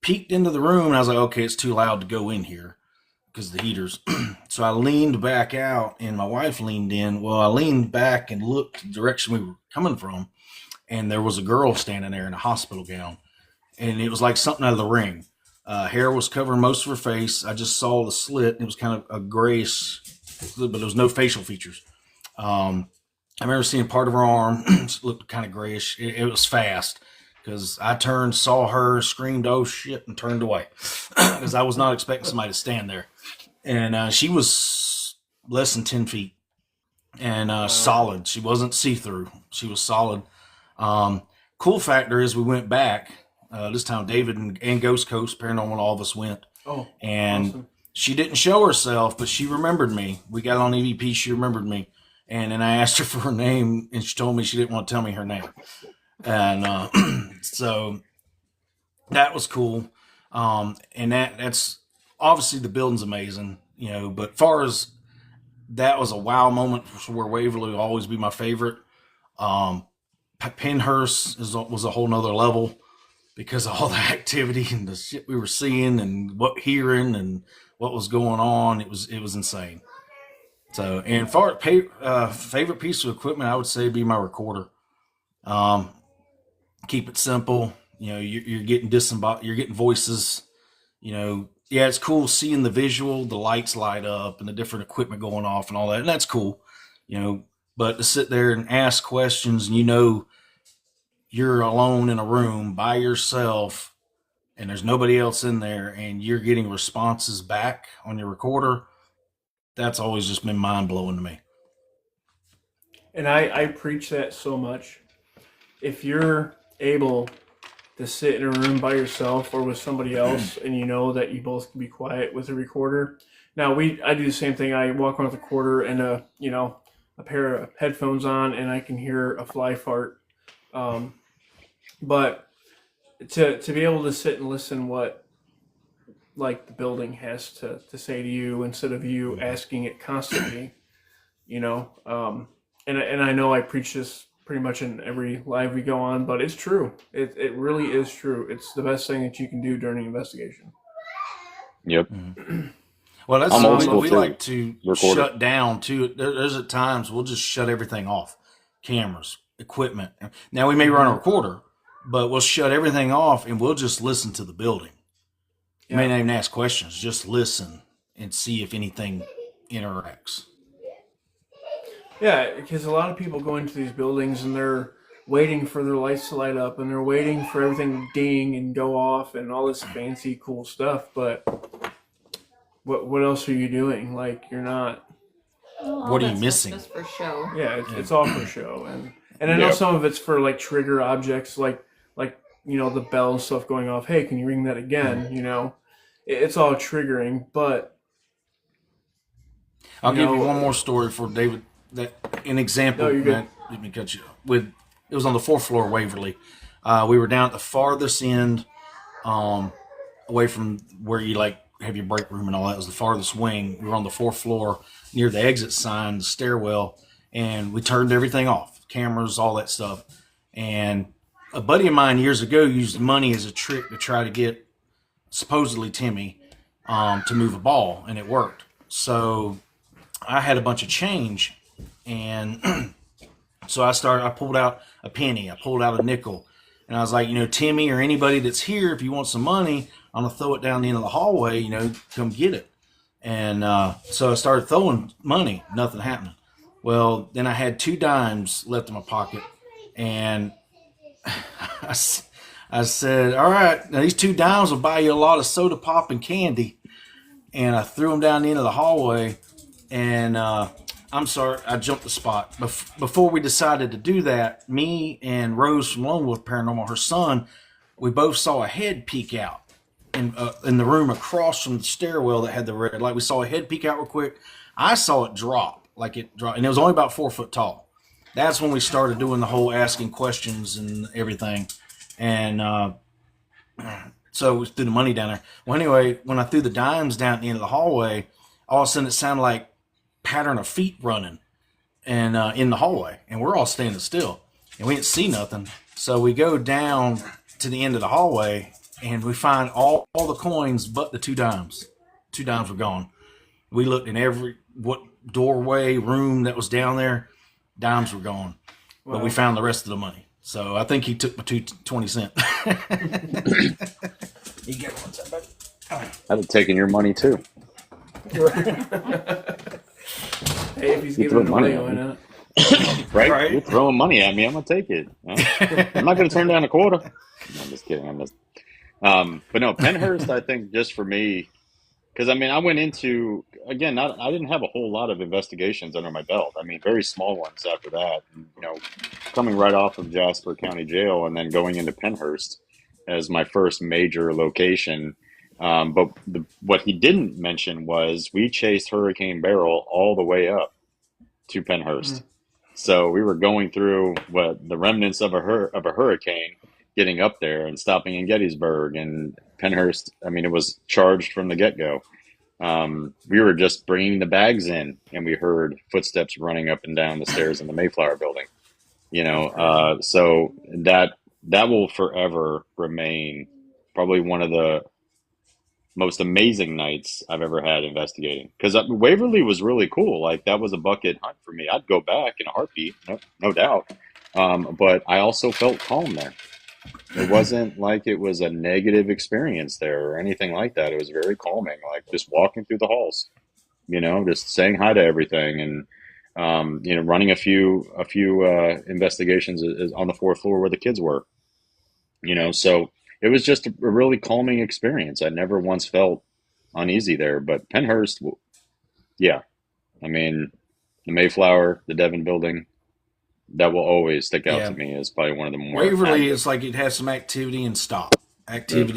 peeked into the room, and I was like, okay, it's too loud to go in here because of the heaters. So I leaned back out, and my wife leaned in. Well, I leaned back and looked the direction we were coming from, and there was a girl standing there in a hospital gown, and it was like something out of The Ring. Hair was covering most of her face. I just saw the slit. It was kind of a grayish, but there was no facial features. I remember seeing part of her arm. It looked kind of grayish. It was fast because I turned, saw her, screamed, "Oh shit," and turned away because I was not expecting somebody to stand there. And she was less than 10 feet and solid. She wasn't see-through. She was solid. Cool factor is we went back. This time David and Ghost Coast Paranormal, all of us went. Oh, and awesome. She didn't show herself, but she remembered me. We got on EVP. She remembered me. And then I asked her for her name, and she told me she didn't want to tell me her name. And so that was cool. And that's obviously the building's amazing, you know, but far as that was a wow moment for where Waverly will always be my favorite. Penhurst was a whole nother level because of all the activity and the shit we were seeing and hearing and what was going on. It was insane. So, and far favorite piece of equipment, I would say be my recorder. Keep it simple. You know, you're getting you're getting voices. You know, yeah, it's cool seeing the visual, the lights light up, and the different equipment going off and all that, and that's cool. You know, but to sit there and ask questions, and you know, you're alone in a room by yourself, and there's nobody else in there, and you're getting responses back on your recorder. That's always just been mind blowing to me. And I preach that so much. If you're able to sit in a room by yourself or with somebody else and you know that you both can be quiet with a recorder. Now I do the same thing. I walk around with a recorder and a pair of headphones on and I can hear a fly fart. But to be able to sit and listen what like the building has to say to you instead of you asking it constantly, you know, and I know I preach this pretty much in every live we go on, but it's true. It really is true. It's the best thing that you can do during an investigation. Yep. Well, that's I'm old something school we too. like to Record shut down too. There's at times we'll just shut everything off, cameras, equipment. Now we may run a recorder, but we'll shut everything off and we'll just listen to the building. You may not even ask questions, just listen and see if anything interacts. Yeah, because a lot of people go into these buildings and they're waiting for their lights to light up and they're waiting for everything to ding and go off and all this fancy, cool stuff. But what else are you doing? Like, you're not. Well, What are you that's missing? Just for show. Yeah, it's all for show, and I know some of it's for like trigger objects, like you know the bell and stuff going off. Hey, can you ring that again? You know, it's all triggering. But I'll give you one more story for David. That an example. No, you're good. Man, let me cut you. It was on the 4th floor of Waverly. We were down at the farthest end, away from where you like have your break room and all that. It was the farthest wing. We were on the 4th floor near the exit sign, the stairwell, and we turned everything off, cameras, all that stuff. And a buddy of mine years ago used money as a trick to try to get supposedly Timmy to move a ball, and it worked. So I had a bunch of change, and so I pulled out a penny, I pulled out a nickel, and I was like, you know, Timmy or anybody that's here, if you want some money, I'm gonna throw it down the end of the hallway, you know, come get it. And so I started throwing money, nothing happening. Well, then I had 2 dimes left in my pocket, and I said, all right, now these 2 dimes will buy you a lot of soda pop and candy. And I threw them down the end of the hallway, and I'm sorry, I jumped the spot. Before we decided to do that, me and Rose from Lone Wolf Paranormal, her son, we both saw a head peek out in the room across from the stairwell that had the red light. We saw a head peek out real quick. I saw it drop, like it dropped, and it was only about 4 foot tall. That's when we started doing the whole asking questions and everything. And so we threw the money down there. Well, anyway, when I threw the dimes down at the end of the hallway, all of a sudden it sounded like pattern of feet running and in the hallway. And we're all standing still. And we didn't see nothing. So we go down to the end of the hallway, and we find all the coins but the 2 dimes. 2 dimes were gone. We looked in every doorway, room that was down there. Dimes were gone, but we found the rest of the money. So I think he took my 20 cent. You get one, buddy. I'd have taken your money too. Hey, if he's You giving throw it money away, at why me. not? Right? You're throwing money at me. I'm gonna take it. I'm not gonna turn down a quarter. No, I'm just kidding. But no, Pennhurst. I think just for me, because I mean, I went into again. I didn't have a whole lot of investigations under my belt. I mean, very small ones after that. And, coming right off of Jasper County Jail and then going into Pennhurst as my first major location. But what he didn't mention was we chased Hurricane Barrel all the way up to Pennhurst. So we were going through the remnants of a hurricane, getting up there and stopping in Gettysburg and Pennhurst. I mean, it was charged from the get-go. We were just bringing the bags in, and we heard footsteps running up and down the stairs in the Mayflower building. So that will forever remain probably one of the most amazing nights I've ever had investigating. Because Waverly was really cool. Like, that was a bucket hunt for me. I'd go back in a heartbeat, no doubt. But I also felt calm there. It wasn't like it was a negative experience there or anything like that. It was very calming, like just walking through the halls, just saying hi to everything and, running a few investigations on the 4th floor where the kids were, so it was just a really calming experience. I never once felt uneasy there. But Pennhurst, yeah, I mean, the Mayflower, the Devon building, that will always stick out to me as probably one of the more. Waverly, it's like it had some activity and stop.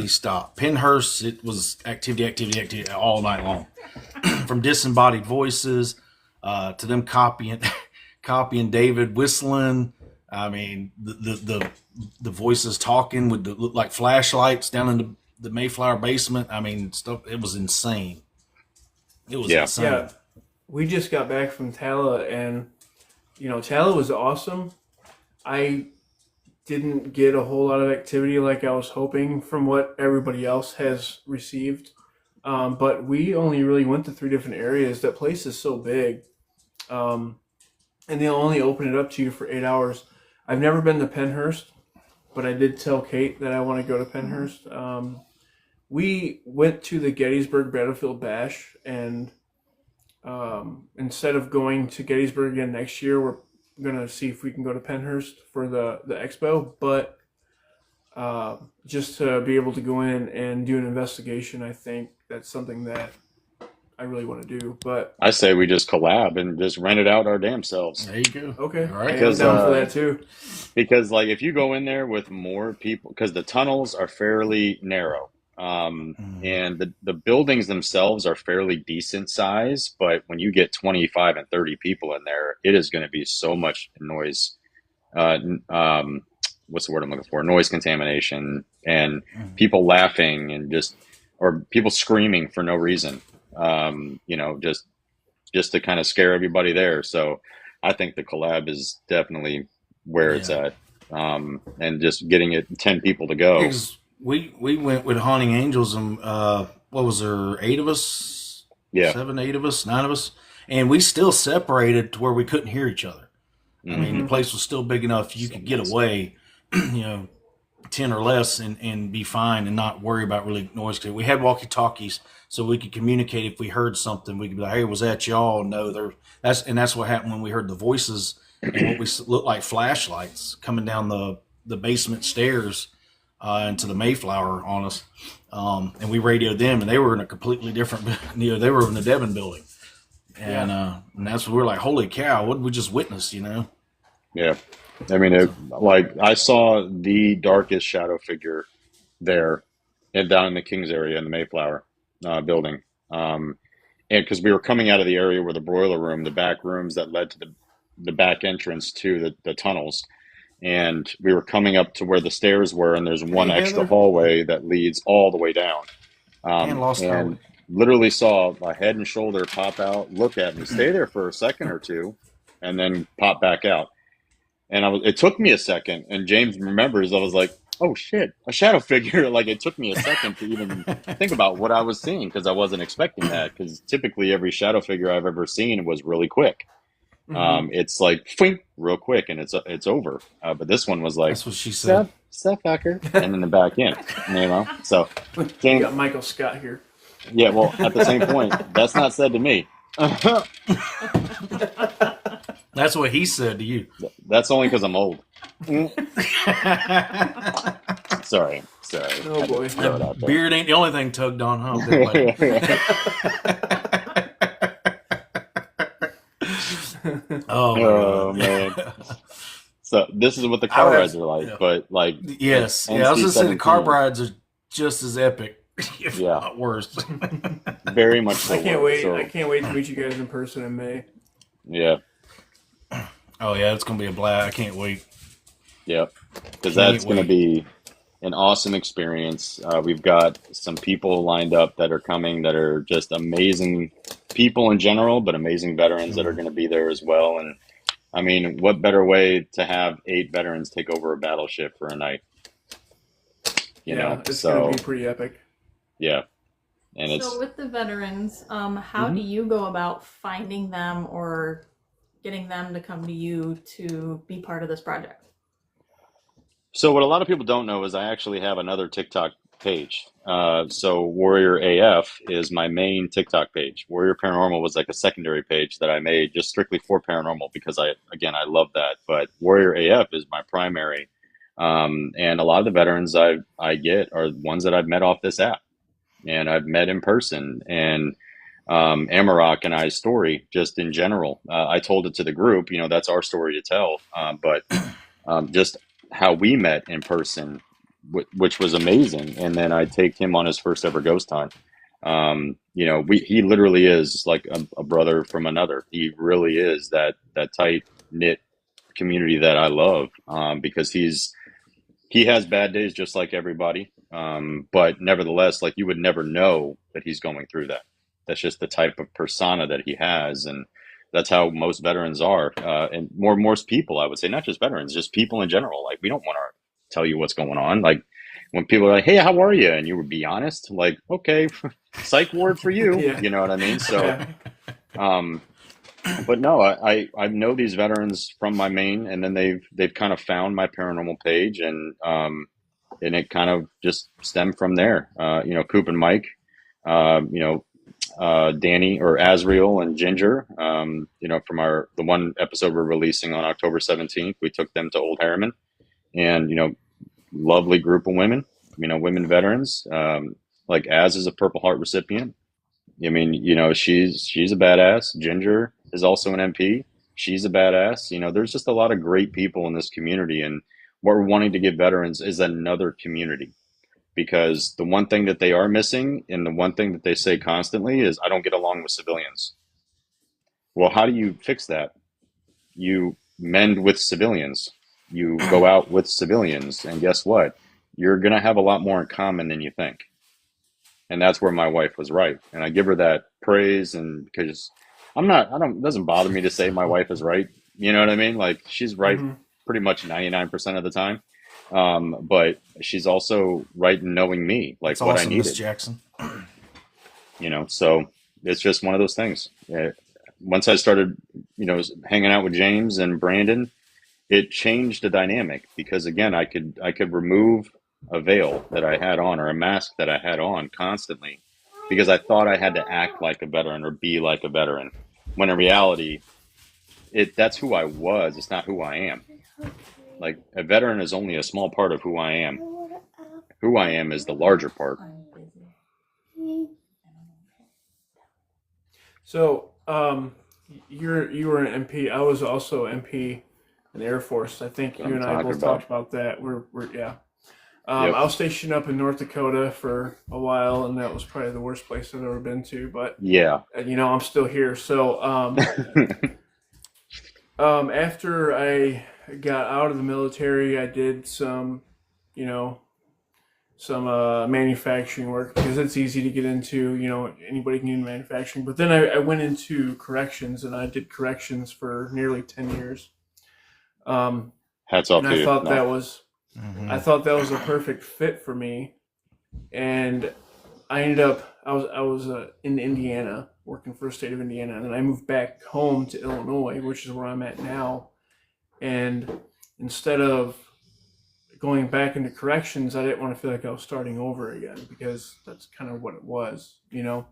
Stop. Pennhurst, it was activity all night long. From disembodied voices to them copying David whistling. I mean, the voices talking with look like flashlights down in the Mayflower basement. I mean, stuff. It was insane. It was insane. Yeah, we just got back from Tala, and Tala was awesome. I didn't get a whole lot of activity like I was hoping from what everybody else has received. But we only really went to 3 different areas. That place is so big. And they'll only open it up to you for 8 hours. I've never been to Pennhurst, but I did tell Kate that I want to go to Pennhurst. We went to the Gettysburg Battlefield Bash, and instead of going to Gettysburg again next year, we're going to see if we can go to Pennhurst for the expo. But just to be able to go in and do an investigation, I think that's something that I really want to do. But I say we just collab and just rent it out our damn selves. There you go. Okay. All right. I'm down for that too. Because like if you go in there with more people, because the tunnels are fairly narrow, and the buildings themselves are fairly decent size, but when you get 25 and 30 people in there, it is going to be so much noise. What's the word I'm looking for? Noise contamination and people laughing and or people screaming for no reason. Just to kind of scare everybody there. So I think the collab is definitely where it's at. And just getting it 10 people to go. Because we went with Haunting Angels, and what was there, 8 of us? Yeah. 7, 8 of us, 9 of us. And we still separated to where we couldn't hear each other. I mean, the place was still big enough you could get away, 10 or less and be fine and not worry about really noise. We had walkie-talkies so we could communicate if we heard something. We could be like, hey, was that y'all? No, that's what happened when we heard the voices and what we looked like flashlights coming down the basement stairs into the Mayflower on us. And we radioed them, and they were in a completely different, they were in the Devon building. And that's when we were like, holy cow, what did we just witness, Yeah. I mean, I saw the darkest shadow figure there and down in the Kings area in the Mayflower building. And because we were coming out of the area where the broiler room, the back rooms that led to the back entrance to the tunnels. And we were coming up to where the stairs were, and there's one extra hallway that leads all the way down. And literally saw a head and shoulder pop out, look at me, stay there for a second or two, and then pop back out. And it took me a second, and James remembers, I was like, oh shit, a shadow figure. Like it took me a second to even think about what I was seeing because I wasn't expecting that. Because typically every shadow figure I've ever seen was really quick. Hmm. It's like fwink, real quick and it's over. But this one was like That's what she said. Seth fucker, and then the back in, So We James, got Michael Scott here. yeah. Well, at the same point, that's not said to me. That's what he said to you. That's only because I'm old. Sorry. Oh boy. Throw it out there. Beard ain't the only thing tugged on, huh? Big lady? Oh, my Oh God. man. So this is what the car rides are like, yeah. but like Yes. Yeah, I was going to say the car NC-17, rides are just as epic, if Yeah. not worse. very much so. I can't wait. So, I can't wait to meet you guys in person in May. yeah, Oh, yeah, it's going to be a blast. I can't wait. because Can't that's going to wait. be an awesome experience. We've got some people lined up that are coming that are just amazing people in general, but amazing veterans that are going to be there as well. And I mean, what better way to have 8 veterans take over a battleship for a night? It's So gonna be pretty epic. yeah, and it's So with the veterans, how Mhm. do you go about finding them or getting them to come to you to be part of this project? so what a lot of people don't know is I actually have another TikTok page. So Warrior AF is my main TikTok page. Warrior Paranormal was like a secondary page that I made just strictly for paranormal because I love that. But Warrior AF is my primary. And a lot of the veterans I get are ones that I've met off this app and I've met in person. And Amarok and I's story, just in general, I told it to the group. That's our story to tell. But just how we met in person, which was amazing. And then I take him on his first ever ghost hunt. He literally is like a brother from another. He really is that tight knit community that I love, because he has bad days just like everybody. But nevertheless, like you would never know that he's going through that. That's just the type of persona that he has. And that's how most veterans are. And most people, I would say, not just veterans, just people in general. Like we don't want to tell you what's going on. Like when people are like, hey, how are you? And you would be honest, like, okay, psych ward for you. Yeah. You know what I mean? So, Yeah. but no, I know these veterans from my main, and then they've kind of found my paranormal page, and it kind of just stemmed from there. Coop and Mike, Danny or Azriel and Ginger, from the one episode we're releasing on October 17th, we took them to Old Harriman, and lovely group of women, women veterans. Like Az is a Purple Heart recipient. I mean, she's a badass. Ginger is also an MP. She's a badass. There's just a lot of great people in this community, and what we're wanting to give veterans is another community. Because the one thing that they are missing, and the one thing that they say constantly, is I don't get along with civilians. Well, how do you fix that? You mend with civilians. You go out with civilians, and guess what? You're going to have a lot more in common than you think. And that's where my wife was right. And I give her that praise, and because it doesn't bother me to say my wife is right. You know what I mean? Like she's right pretty much 99% of the time. But she's also right in knowing me, like That's what awesome, I Miss needed. Jackson. So it's just one of those things. Once I started, hanging out with James and Brandon, it changed the dynamic because again, I could remove a veil that I had on or a mask that I had on constantly because I thought I had to act like a veteran or be like a veteran. When in reality, that's who I was. It's not who I am. Like a veteran is only a small part of who I am. Who I am is the larger part. So, you were an MP. I was also MP in the Air Force. I think you and I both talked about that. Yeah. Yep. I was stationed up in North Dakota for a while, and that was probably the worst place I've ever been to. But yeah, I'm still here. So, after I got out of the military, I did some manufacturing work because it's easy to get into. Anybody can get into manufacturing. But then I went into corrections, and I did corrections for nearly 10 years. Hats off and to I you. thought No. that was I thought that was a perfect fit for me, and I ended up I was in Indiana working for the state of Indiana, and then I moved back home to Illinois, which is where I'm at now. And instead of going back into corrections, I didn't want to feel like I was starting over again, because that's kind of what it was, you know.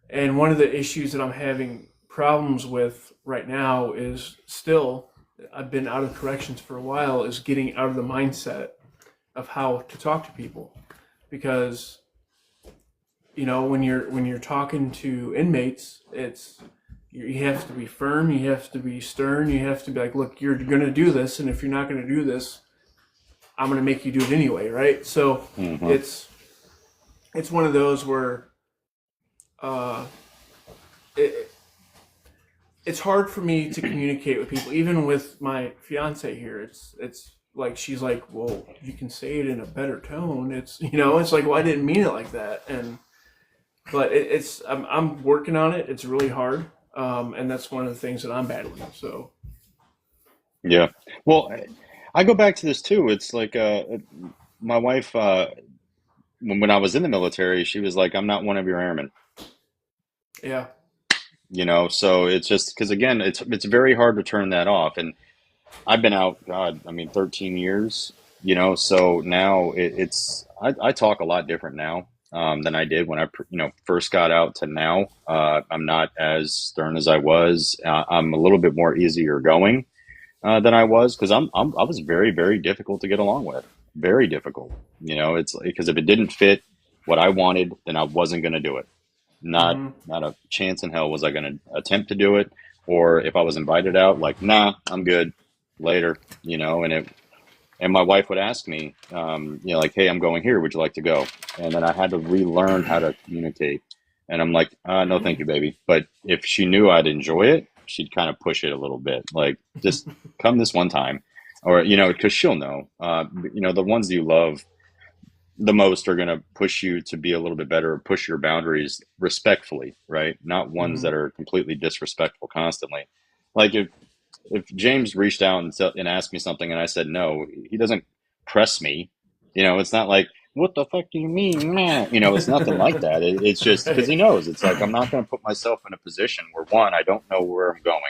And one of the issues that I'm having problems with right now is still, I've been out of corrections for a while, is getting out of the mindset of how to talk to people. Because, you know, when you're talking to inmates, you have to be firm, you have to be stern, you have to be like, look, you're going to do this, and if you're not going to do this, I'm going to make you do it anyway, right? So it's one of those where it's hard for me to communicate with people, even with my fiance here. It's like, she's like, well, you can say it in a better tone. It's, you know, it's like, well, I didn't mean it like that. But I'm working on it. It's really hard. And that's one of the things that I'm battling. So. Yeah. Well, I go back to this too. It's like, my wife, when I was in the military, she was like, I'm not one of your airmen. Yeah. You know, so it's just because, again, it's very hard to turn that off. And I've been out, God, I mean, 13 years, you know, so now I talk a lot different now than I did when I, first got out to now. I'm not as stern as I was. I'm a little bit more easier going than I was, because I was very, very difficult to get along with. Very difficult. You know, it's because if it didn't fit what I wanted, then I wasn't going to do it. Not a chance in hell was I going to attempt to do it. Or if I was invited out, like, nah, I'm good, later, you know. And my wife would ask me, like, hey, I'm going here, would you like to go? And then I had to relearn how to communicate. And I'm like, no, thank you, baby. But if she knew I'd enjoy it, she'd kind of push it a little bit, like, just come this one time. Or, you know, because she'll know, the ones you love the most are going to push you to be a little bit better, push your boundaries respectfully, right? Not ones that are completely disrespectful constantly. Like if James reached out and asked me something and I said no, he doesn't press me. You know, it's not like, what the fuck do you mean, man? You know, it's nothing like that. It's just because he knows. It's like, I'm not going to put myself in a position where, one, I don't know where I'm going.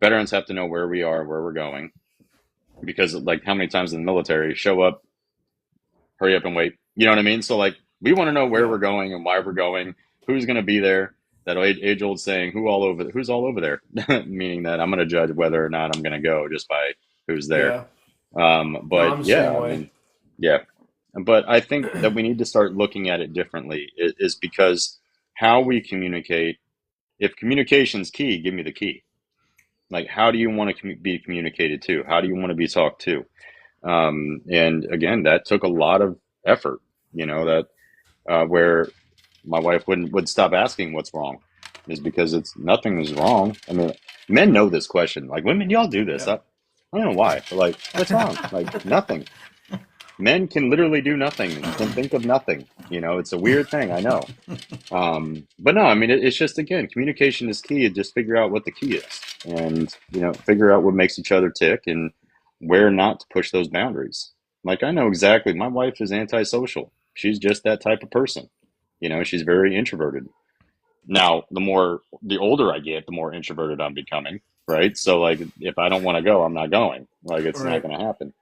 Veterans have to know where we are, where we're going. Because, like, how many times in the military, show up, hurry up and wait. You know what I mean? So, like, we want to know where we're going and why we're going, who's going to be there. That age-old saying, who's all over there? Meaning that I'm going to judge whether or not I'm going to go just by who's there. Yeah. But I'm the yeah, same I way. mean, yeah. But I think that we need to start looking at it differently, is because how we communicate, if communication's key, give me the key. Like, how do you want to be communicated to? How do you want to be talked to? And again, that took a lot of effort, you know, that where my wife would stop asking what's wrong, is because nothing is wrong. I mean, men know this question. Like, women, y'all do this. Yeah. I don't know why, but like, what's wrong? Like, nothing. Men can literally do nothing, can think of nothing. You know, it's a weird thing, I know. But no, I mean, it's just, again, communication is key. Just figure out what the key is, and, you know, figure out what makes each other tick and where not to push those boundaries. Like, I know exactly, my wife is antisocial. She's just that type of person. You know, she's very introverted. Now, the older I get, the more introverted I'm becoming, right? So, like, if I don't want to go, I'm not going. Like, it's not Right. going to happen.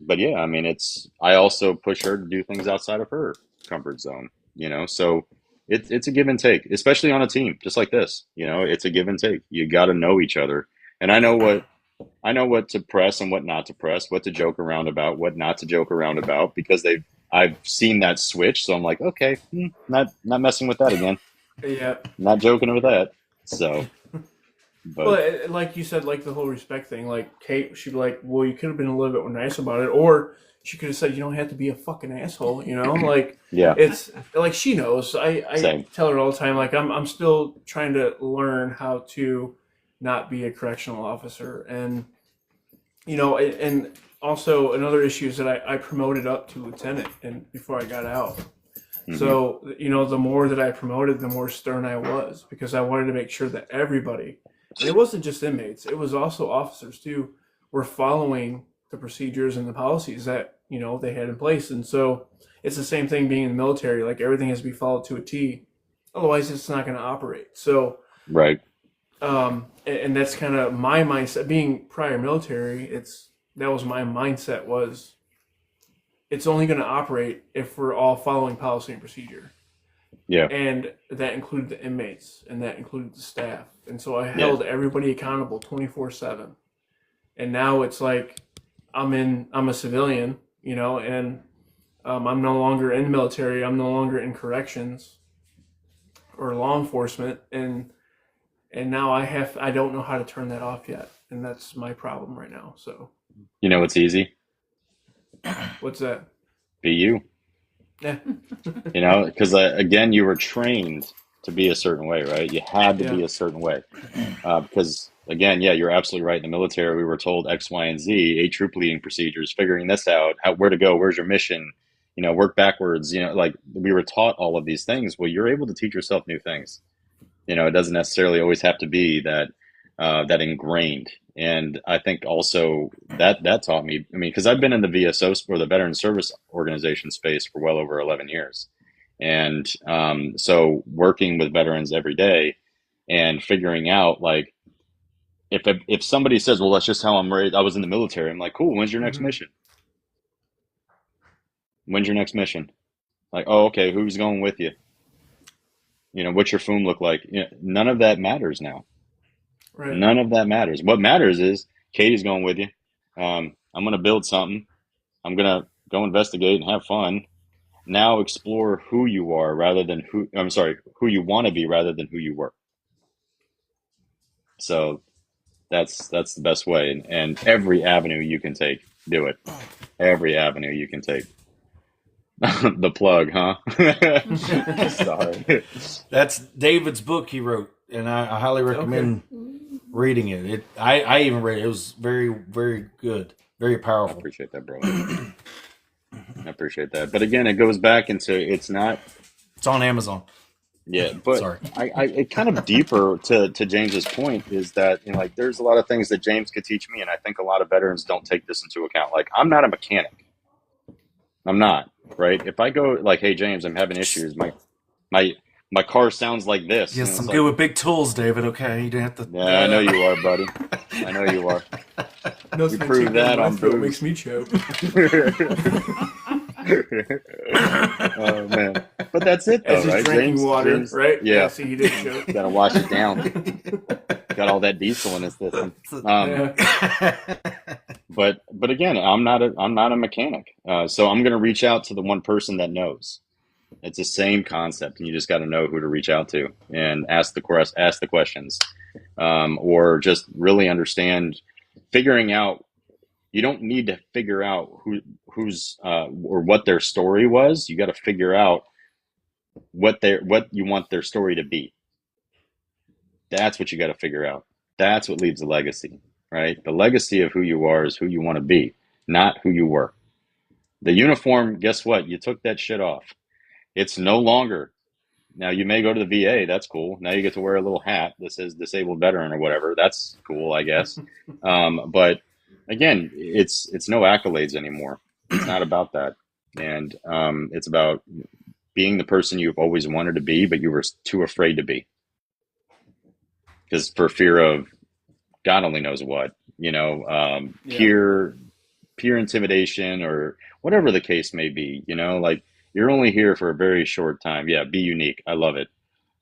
But yeah, I mean, I also push her to do things outside of her comfort zone, you know? So it's a give and take, especially on a team just like this, you know, it's a give and take. You got to know each other. And I know what to press and what not to press, what to joke around about, what not to joke around about, because I've seen that switch. So I'm like, okay, not messing with that again. Yeah. Not joking with that. So, but Well, like you said, like the whole respect thing, like Kate, she'd be like, well, you could have been a little bit nice about it. Or she could have said, you don't have to be a fucking asshole, you know? Like, yeah, it's like, she knows. I Same. tell her all the time, like, I'm still trying to learn how to not be a correctional officer. And, you know, and also another issue is that I promoted up to lieutenant and before I got out. So, you know, the more that I promoted, the more stern I was, because I wanted to make sure that everybody, and it wasn't just inmates, it was also officers too, were following the procedures and the policies that, they had in place. And so it's the same thing being in the military. Like, everything has to be followed to a T. Otherwise, it's not going to operate. So, Right. and that's kind of my mindset. Being prior military, that was my mindset, was it's only going to operate if we're all following policy and procedure. Yeah. And that included the inmates, and that included the staff. And so I held everybody accountable 24/7. And now it's like I'm a civilian, and I'm no longer in the military. I'm no longer in corrections or law enforcement, and now I don't know how to turn that off yet, and that's my problem right now. So, It's easy. what's that? Be you. Yeah. Because again, you were trained to be a certain way, right? You had to be a certain way. Because again, you're absolutely right. In the military, we were told X, Y, and Z, 8 troop leading procedures, figuring this out, where to go, where's your mission, work backwards. Like, we were taught all of these things. Well, you're able to teach yourself new things. It doesn't necessarily always have to be that ingrained. And I think also that taught me, because I've been in the VSO, or the Veteran Service Organization space, for well over 11 years. And so working with veterans every day and figuring out, like, if somebody says, well, that's just how I'm raised, I was in the military, I'm like, cool, when's your next mission? When's your next mission? Like, oh, okay, who's going with you? What's your FOOM look like? None of that matters now. Right. None of that matters. What matters is Katie's going with you. I'm going to build something. I'm going to go investigate and have fun. Now explore who you are who you want to be rather than who you were. So that's the best way. And every avenue you can take, do it. Every avenue you can take. The plug, huh? Sorry. That's David's book he wrote, and I highly recommend reading it. I even read it. It was very, very good, very I powerful. appreciate that, brother. I appreciate that. But again, it goes back into, it's on Amazon. Yeah, but Sorry. I kind of deeper to James's point is that, like, there's a lot of things that James could teach me, and I think a lot of veterans don't take this into account. Like, I'm not a mechanic. I'm not, right? If I go like, hey, James, I'm having issues. My car sounds like this. Yes, I'm good with big tools, David. Okay, you didn't have to. Yeah, I know you are, buddy. I know you are. You prove that on throat booze. makes me choke. Oh man, but that's it though, As he's right? drinking water, James, right? Yeah. See, he did choke. Gotta wash it down. Got all that diesel in his system. But again, I'm not a mechanic. So I'm gonna reach out to the one person that knows. It's the same concept, and you just got to know who to reach out to and ask the questions, or just really understand. Figuring out, you don't need to figure out who's or what their story was. You got to figure out what you want their story to be. That's what you got to figure out. That's what leaves a legacy, right? The legacy of who you are is who you want to be, not who you were. The uniform, guess what? You took that shit off. It's no longer. Now, you may go to the VA. That's cool. Now you get to wear a little hat that says disabled veteran or whatever. That's cool, I guess. But again, it's no accolades anymore. It's not about that. And it's about being the person you've always wanted to be, but you were too afraid to be. Because for fear of God only knows what, peer intimidation or whatever the case may be, like, you're only here for a very short time. Yeah, be unique. I love it.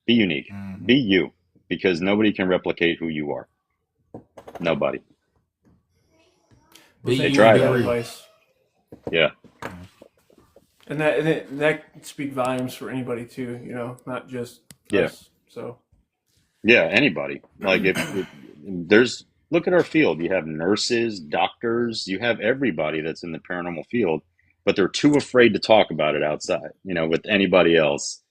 Be unique. Mm-hmm. Be you, because nobody can replicate who you are. Nobody. They try that advice. Yeah. And that speak volumes for anybody too, not just us. So. Yeah, anybody. Like if there's, look at our field. You have nurses, doctors. You have everybody that's in the paranormal field. But they're too afraid to talk about it outside, with anybody else,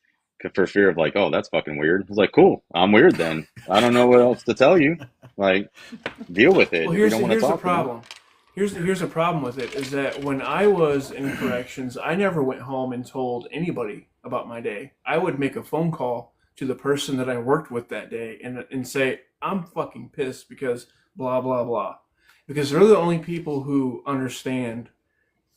for fear of like, oh, that's fucking weird. It's like, cool, I'm weird then. I don't know what else to tell you. Like, deal with it. Well, here's the problem. Here's the problem with it is that when I was in corrections, I never went home and told anybody about my day. I would make a phone call to the person that I worked with that day and say, I'm fucking pissed because blah, blah, blah. because they're the only people who understand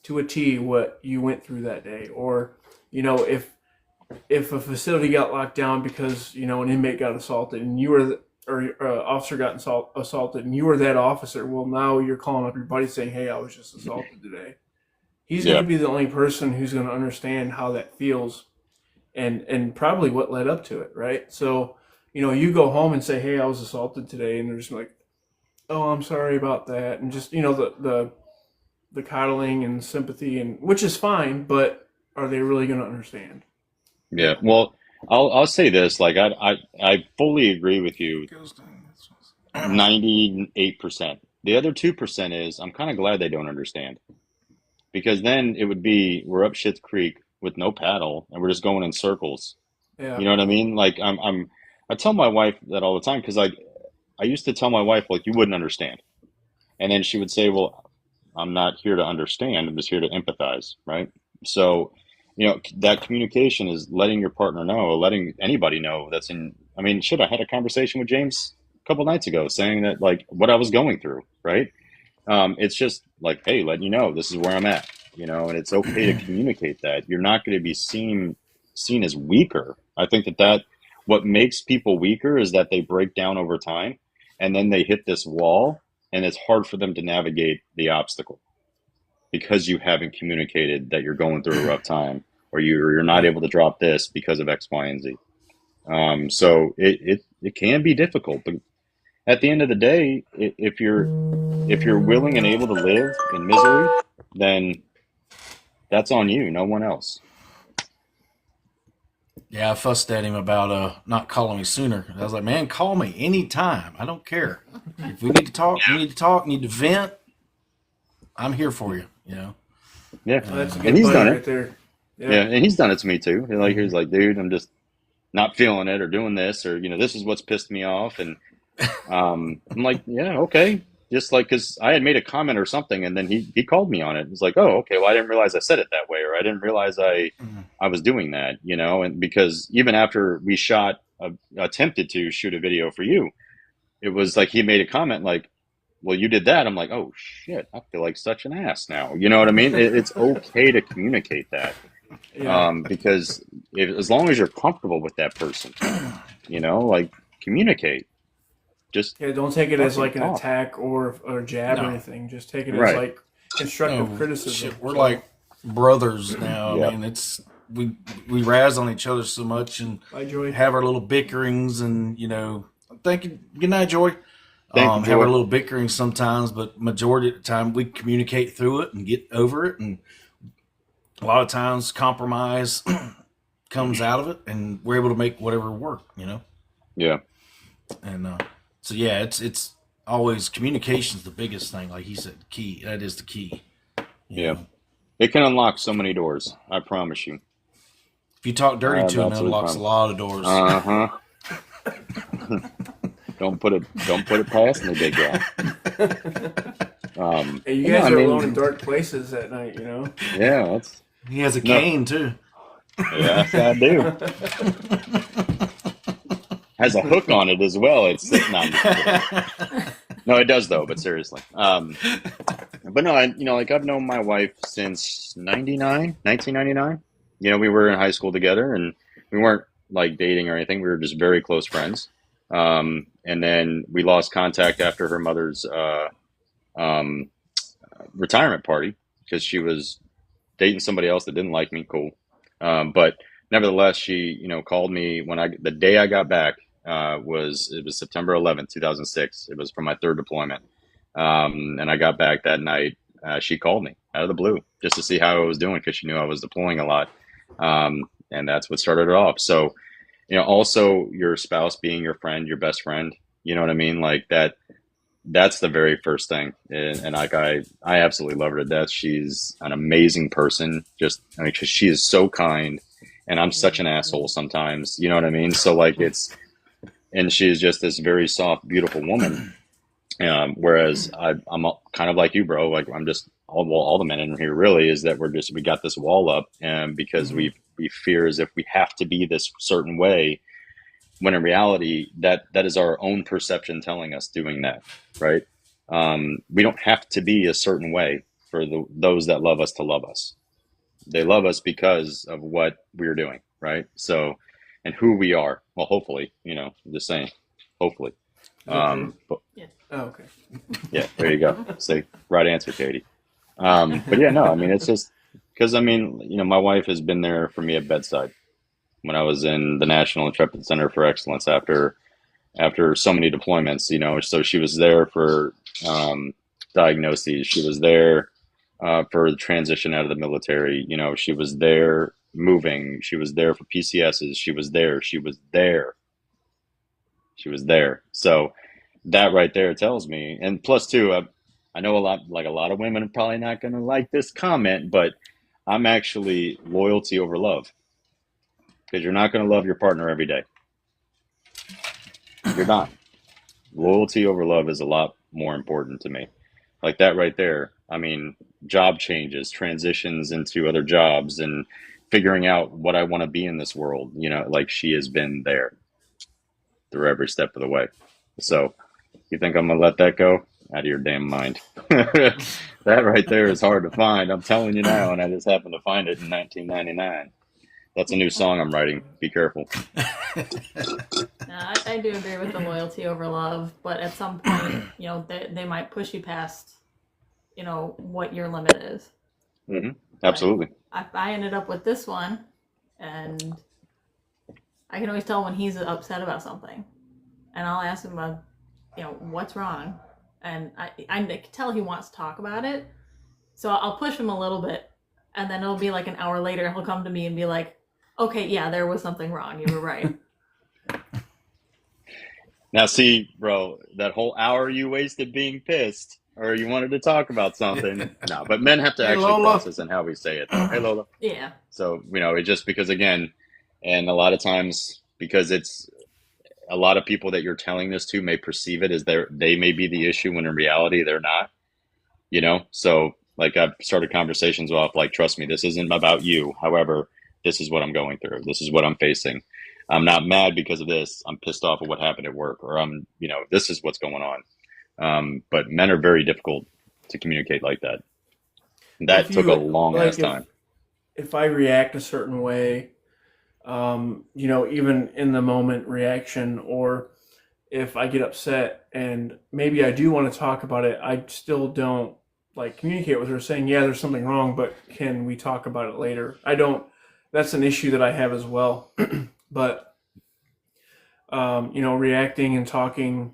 to a T what you went through that day. Or, if a facility got locked down because, an inmate got assaulted and you were, or officer got assaulted and you were that officer, well, now you're calling up your buddy saying, hey, I was just assaulted today. He's going to be the only person who's going to understand how that feels and probably what led up to it, right? So, you go home and say, hey, I was assaulted today, and they're just like, oh, I'm sorry about that. And just, the coddling and sympathy, and which is fine, but are they really going to understand? Yeah. Well, I'll say this, like I fully agree with you 98%. The other 2% is I'm kind of glad they don't understand, because then it would be we're up Schitt's Creek with no paddle and we're just going in circles. Yeah. You know what I mean? Like I tell my wife that all the time, because I used to tell my wife, like, you wouldn't understand, and then she would say, well, I'm not here to understand, I'm just here to empathize, right? So that communication is letting your partner know, letting anybody know that's in. I mean, shit, I had a conversation with James a couple nights ago saying that, like, what I was going through, right? It's just like, hey, letting you know this is where I'm at, and it's okay to communicate that. You're not going to be seen as weaker. I think that what makes people weaker is that they break down over time, and then they hit this wall, and it's hard for them to navigate the obstacle because you haven't communicated that you're going through a rough time, or you're not able to drop this because of X, Y, and Z. So it can be difficult, but at the end of the day, if you're willing and able to live in misery, then that's on you, no one else. Yeah, I fussed at him about not calling me sooner. I was like, man, call me anytime. I don't care. If we need to talk, we need to talk, need to vent, I'm here for you, Yeah. That's a good And he's buddy done right it. there. Yeah, and he's done it to me too. He's like, dude, I'm just not feeling it, or doing this, or this is what's pissed me off, and I'm like, yeah, okay. Just like, because I had made a comment or something, and then he called me on it. He's like, oh, okay, well, I didn't realize I said it that way, or I didn't realize I was doing that, and because even after we attempted to shoot a video for you, it was like he made a comment like, well, you did that. I'm like, oh shit, I feel like such an ass now. You know what I mean? It's okay to communicate that. Yeah. Because as long as you're comfortable with that person, like, communicate. Just don't take it as like an talk. attack or a jab or No. anything. Just take it as Right. like constructive criticism. Shit, we're like brothers now. Yeah. I mean, we razz on each other so much and Bye, Joy. have our little bickerings, and thank you. Good night, Joy. Thank you, Have Joy. our little bickerings sometimes, but majority of the time we communicate through it and get over it. And a lot of times compromise comes out of it, and we're able to make whatever work. Yeah. And so yeah, it's always communication's the biggest thing. Like he said, the key. That is the key. Yeah. It can unlock so many doors. I promise you. If you talk dirty to them, it absolutely unlocks a fine. lot of doors. Don't put it past me, big guy. Hey, you guys are alone in dark places at night, Yeah, that's. He has a cane too. Yes, I do. Has a hook on it as well. It's sitting on. No, it does though. But seriously, but no, like, I've known my wife since 1999. We were in high school together, and we weren't like dating or anything. We were just very close friends. And then we lost contact after her mother's retirement party, because she was dating somebody else that didn't like me. Cool. But nevertheless, she, called me the day I got back. It was September 11th, 2006. It was from my third deployment. And I got back that night. She called me out of the blue just to see how I was doing, because she knew I was deploying a lot. And that's what started it off. So, also your spouse being your friend, your best friend, you know what I mean? Like that's the very first thing. And like, I absolutely love her to death. She's an amazing person. Just, because she is so kind, and I'm such an asshole sometimes, you know what I mean? So like, and she's just this very soft, beautiful woman. Whereas I'm kind of like you, bro. Like, I'm just all the men in here really is that we got this wall up, and because we fear as if we have to be this certain way, when in reality that is our own perception telling us doing that, right? We don't have to be a certain way for those that love us to love us. They love us because of what we're doing, right? So, and who we are. Well, hopefully, I'm just saying, hopefully. Is that true? But Oh, okay. yeah, there you go. Say right answer, Katie. But yeah, no, I mean, it's just because, my wife has been there for me at bedside when I was in the National Intrepid Center for Excellence after so many deployments, so she was there for diagnoses. She was there for the transition out of the military. She was there moving. She was there for PCSs. She was there. She was there. She was there. So that right there tells me, and plus too, I know a lot of women are probably not going to like this comment, but I'm actually loyalty over love, because you're not going to love your partner every day. You're not. Loyalty over love is a lot more important to me. Like that right there. I mean, job changes, transitions into other jobs, and figuring out what I want to be in this world. Like she has been there through every step of the way. So you think I'm going to let that go? Out of your damn mind. That right there is hard to find. I'm telling you now, and I just happened to find it in 1999. That's a new song I'm writing. Be careful. I do agree with the loyalty over love, but at some point, they might push you past, what your limit is. Mm-hmm. Absolutely. I ended up with this one, and I can always tell when he's upset about something, and I'll ask him, what's wrong, and I can tell he wants to talk about it, so I'll push him a little bit, and then it'll be like an hour later, he'll come to me and be like, okay, yeah, there was something wrong. You were right. Now, see, bro, that whole hour you wasted being pissed, or you wanted to talk about something. No, but men have to Hey, actually Lola. process and how we say it. Hey, Lola. Yeah. So, it's just because, again, and a lot of times, because it's a lot of people that you're telling this to may perceive it as they may be the issue when in reality they're not, So, like, I've started conversations off, like, trust me, this isn't about you. However, this is what I'm going through. This is what I'm facing. I'm not mad because of this. I'm pissed off at what happened at work, or this is what's going on. But men are very difficult to communicate like that. That took a long ass time. If I react a certain way, even in the moment reaction, or if I get upset and maybe I do want to talk about it, I still don't communicate with her saying, yeah, there's something wrong, but can we talk about it later? That's an issue that I have as well. But, reacting and talking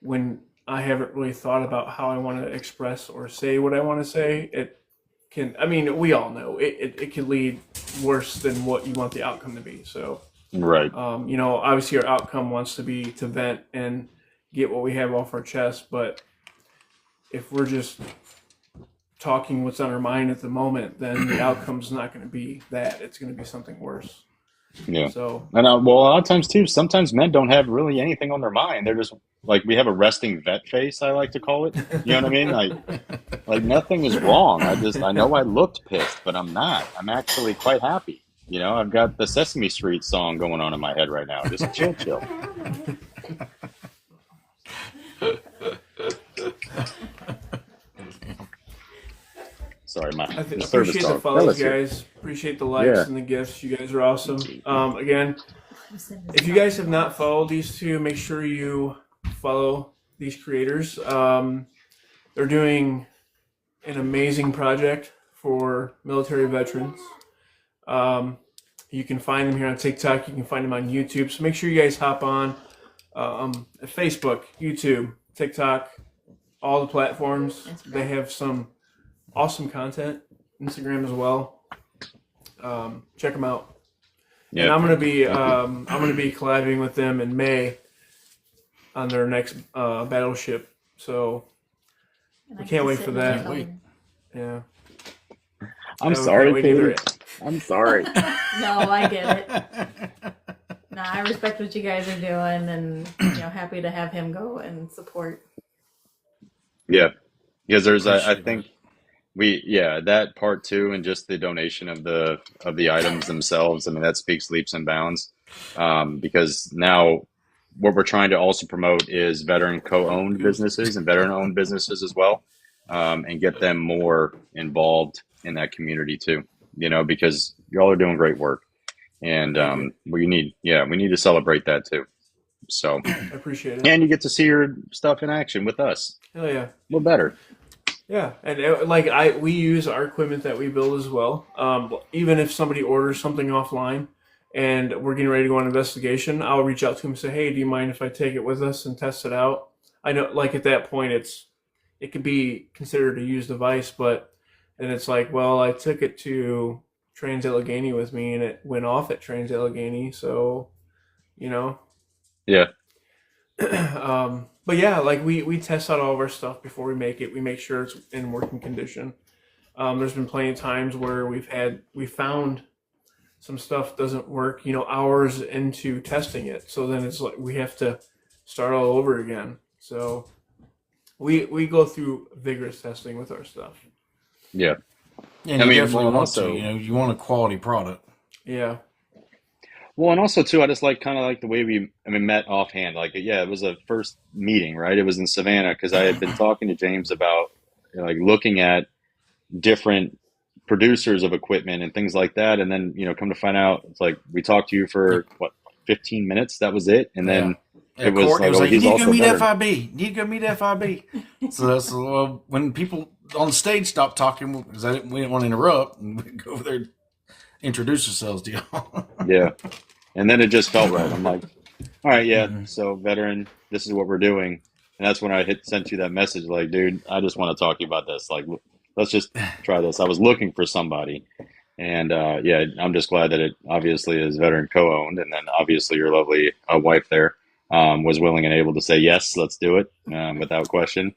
when I haven't really thought about how I want to express or say what I want to say, it can, we all know it can lead worse than what you want the outcome to be. So, right. Obviously our outcome wants to be to vent and get what we have off our chest. But if we're just talking what's on our mind at the moment, then the outcome's not going to be that. It's going to be something worse. Yeah. So, and a lot of times too, sometimes men don't have really anything on their mind. They're just we have a resting vet face, I like to call it. You know what I mean? Like nothing is wrong. I know I looked pissed, but I'm not. I'm actually quite happy. I've got the Sesame Street song going on in my head right now. Just chill. Sorry, my service appreciate the dog. follows, guys. Appreciate the likes and the gifts. You guys are awesome. Again, if you guys have not followed these two, make sure you follow these creators. They're doing an amazing project for military veterans. You can find them here on TikTok. You can find them on YouTube. So make sure you guys hop on Facebook, YouTube, TikTok, all the platforms. Instagram. They have some awesome content. Instagram as well. Check them out. Yeah. And I'm gonna be collabing with them in May on their next battleship. So And we I can't can wait sit for and that. tell him. Yeah. I'm Yeah, we sorry, can't wait either. Katie. I'm sorry. No, I get it. No, I respect what you guys are doing, and happy to have him go and support. Yeah, because there's I Appreciate think that part too, and just the donation of the items themselves. That speaks leaps and bounds, because now what we're trying to also promote is veteran co-owned businesses and veteran-owned businesses as well, and get them more involved in that community too. Because y'all are doing great work, and we need to celebrate that too. So I appreciate it. and you get to see your stuff in action with us. Hell yeah. What better? Yeah, and we use our equipment that we build as well. Even if somebody orders something offline and we're getting ready to go on investigation, I'll reach out to them and say, "Hey, do you mind if I take it with us and test it out?" I know, like at that point, it could be considered a used device, but and it's like, well, I took it to Trans Allegheny with me, and it went off at Trans Allegheny, so Yeah. But yeah, like we test out all of our stuff before we make it. We make sure it's in working condition. There's been plenty of times where we found some stuff doesn't work, hours into testing it. So then it's like we have to start all over again. So we go through vigorous testing with our stuff. Yeah. And you definitely want to, you want a quality product. Yeah. Well, and also too, I just kind of the way we met offhand. It was a first meeting, right? It was in Savannah because I had been talking to James about looking at different producers of equipment and things like that, and then come to find out, it's like we talked to you for 15 minutes. That was it, and then it was like you need to go meet FIB. You need to go meet FIB. So that's when people on stage stopped talking because we didn't want to interrupt, and we'd go over there and introduce ourselves to y'all. Yeah. And then it just felt right. I'm like, all right, yeah. So veteran, this is what we're doing. And that's when I sent you that message. Like, dude, I just want to talk to you about this. Like, let's just try this. I was looking for somebody. And I'm just glad that it obviously is veteran co-owned. And then obviously your lovely wife there was willing and able to say, yes, let's do it without question.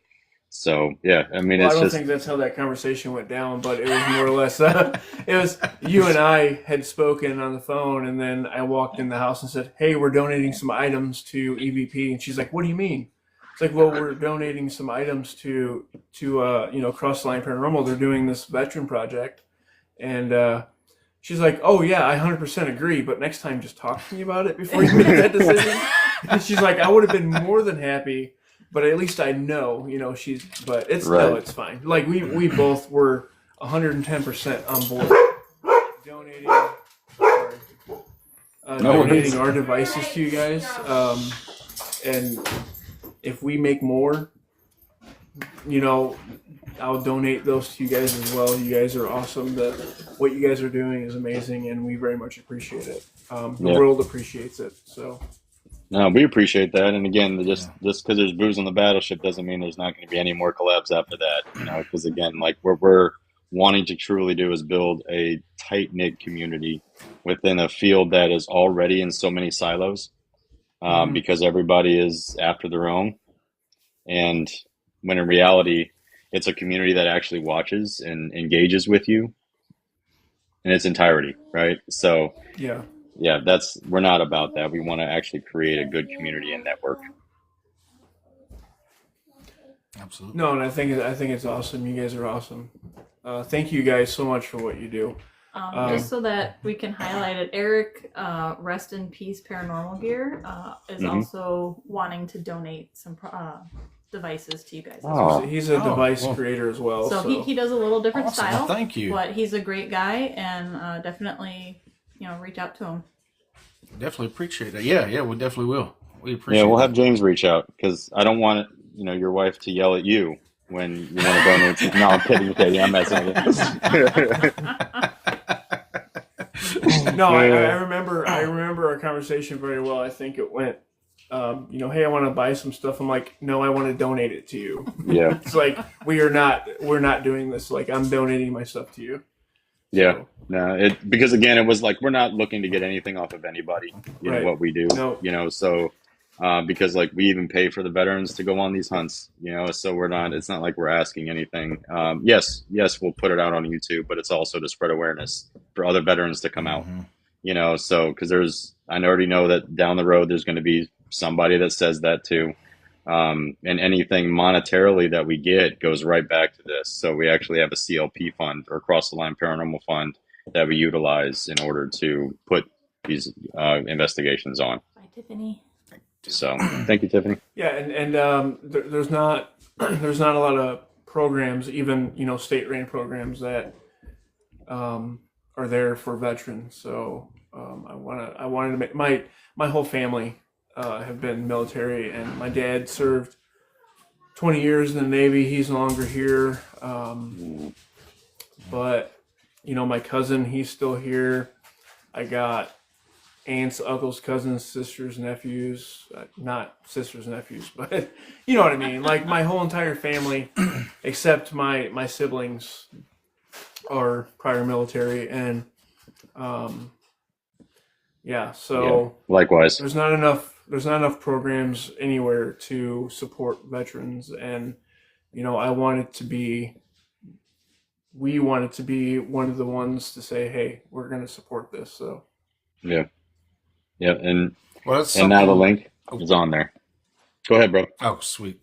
So, yeah, I don't think that's how that conversation went down, but it was more or less, it was you and I had spoken on the phone, and then I walked in the house and said, hey, we're donating some items to EVP. And she's like, what do you mean? It's like, well, we're donating some items to Cross The Line Paranormal. They're doing this veteran project. And she's like, oh, yeah, I 100% agree, but next time just talk to me about it before you make that decision. And she's like, I would have been more than happy. But at least I know, but it's right. No, it's fine. Like we both were 110% on board donating our devices to you guys. And if we make more, I'll donate those to you guys as well. You guys are awesome. What you guys are doing is amazing, and we very much appreciate it. The world appreciates it. So. No, we appreciate that. And again, just because there's booze on the battleship doesn't mean there's not going to be any more collabs after that. Because again, what we're wanting to truly do is build a tight-knit community within a field that is already in so many silos because everybody is after their own. And when in reality, it's a community that actually watches and engages with you in its entirety, right? So yeah, we're not about that. We want to actually create a good community and network. Absolutely. No, and I think it's awesome. You guys are awesome. Thank you guys so much for what you do. Just so that we can highlight it, Eric, Rest in Peace Paranormal Gear, is also wanting to donate some devices to you guys. Oh. He's a device creator as well. So he does a little different style. Thank you. But he's a great guy, and definitely reach out to him. Definitely appreciate it. Yeah, we definitely will. We appreciate. Yeah, we'll have James reach out because I don't want your wife to yell at you when you want to donate. No, I'm kidding. I'm messing with you. No, I remember our conversation very well. I think it went, hey, I want to buy some stuff. I'm like, no, I want to donate it to you. Yeah, it's like we're not doing this. Like I'm donating my stuff to you. Yeah, so. No, because again, it was like we're not looking to get anything off of anybody. You know what we do. No. So because we even pay for the veterans to go on these hunts. So we're not. It's not like we're asking anything. Yes, we'll put it out on YouTube, but it's also to spread awareness for other veterans to come out. So because I already know that down the road there's going to be somebody that says that too. And anything monetarily that we get goes right back to this. So we actually have a CLP fund or Cross the Line Paranormal fund that we utilize in order to put these investigations on. Bye, Tiffany. So thank you, Tiffany. Yeah, and there's not there's not a lot of programs, even state ran programs that are there for veterans. So I wanted to make my whole family have been military, and my dad served 20 years in the Navy. He's no longer here, but my cousin, he's still here. I got aunts, uncles, cousins, sisters, nephews, not sisters, nephews, but you know what I mean? Like my whole entire family, except my siblings are prior military. And, so likewise, there's not enough programs anywhere to support veterans. And, we wanted to be one of the ones to say, hey, we're going to support this. So, yeah. And Well, that's and now the something- link is on there. Go ahead, bro. Oh, sweet.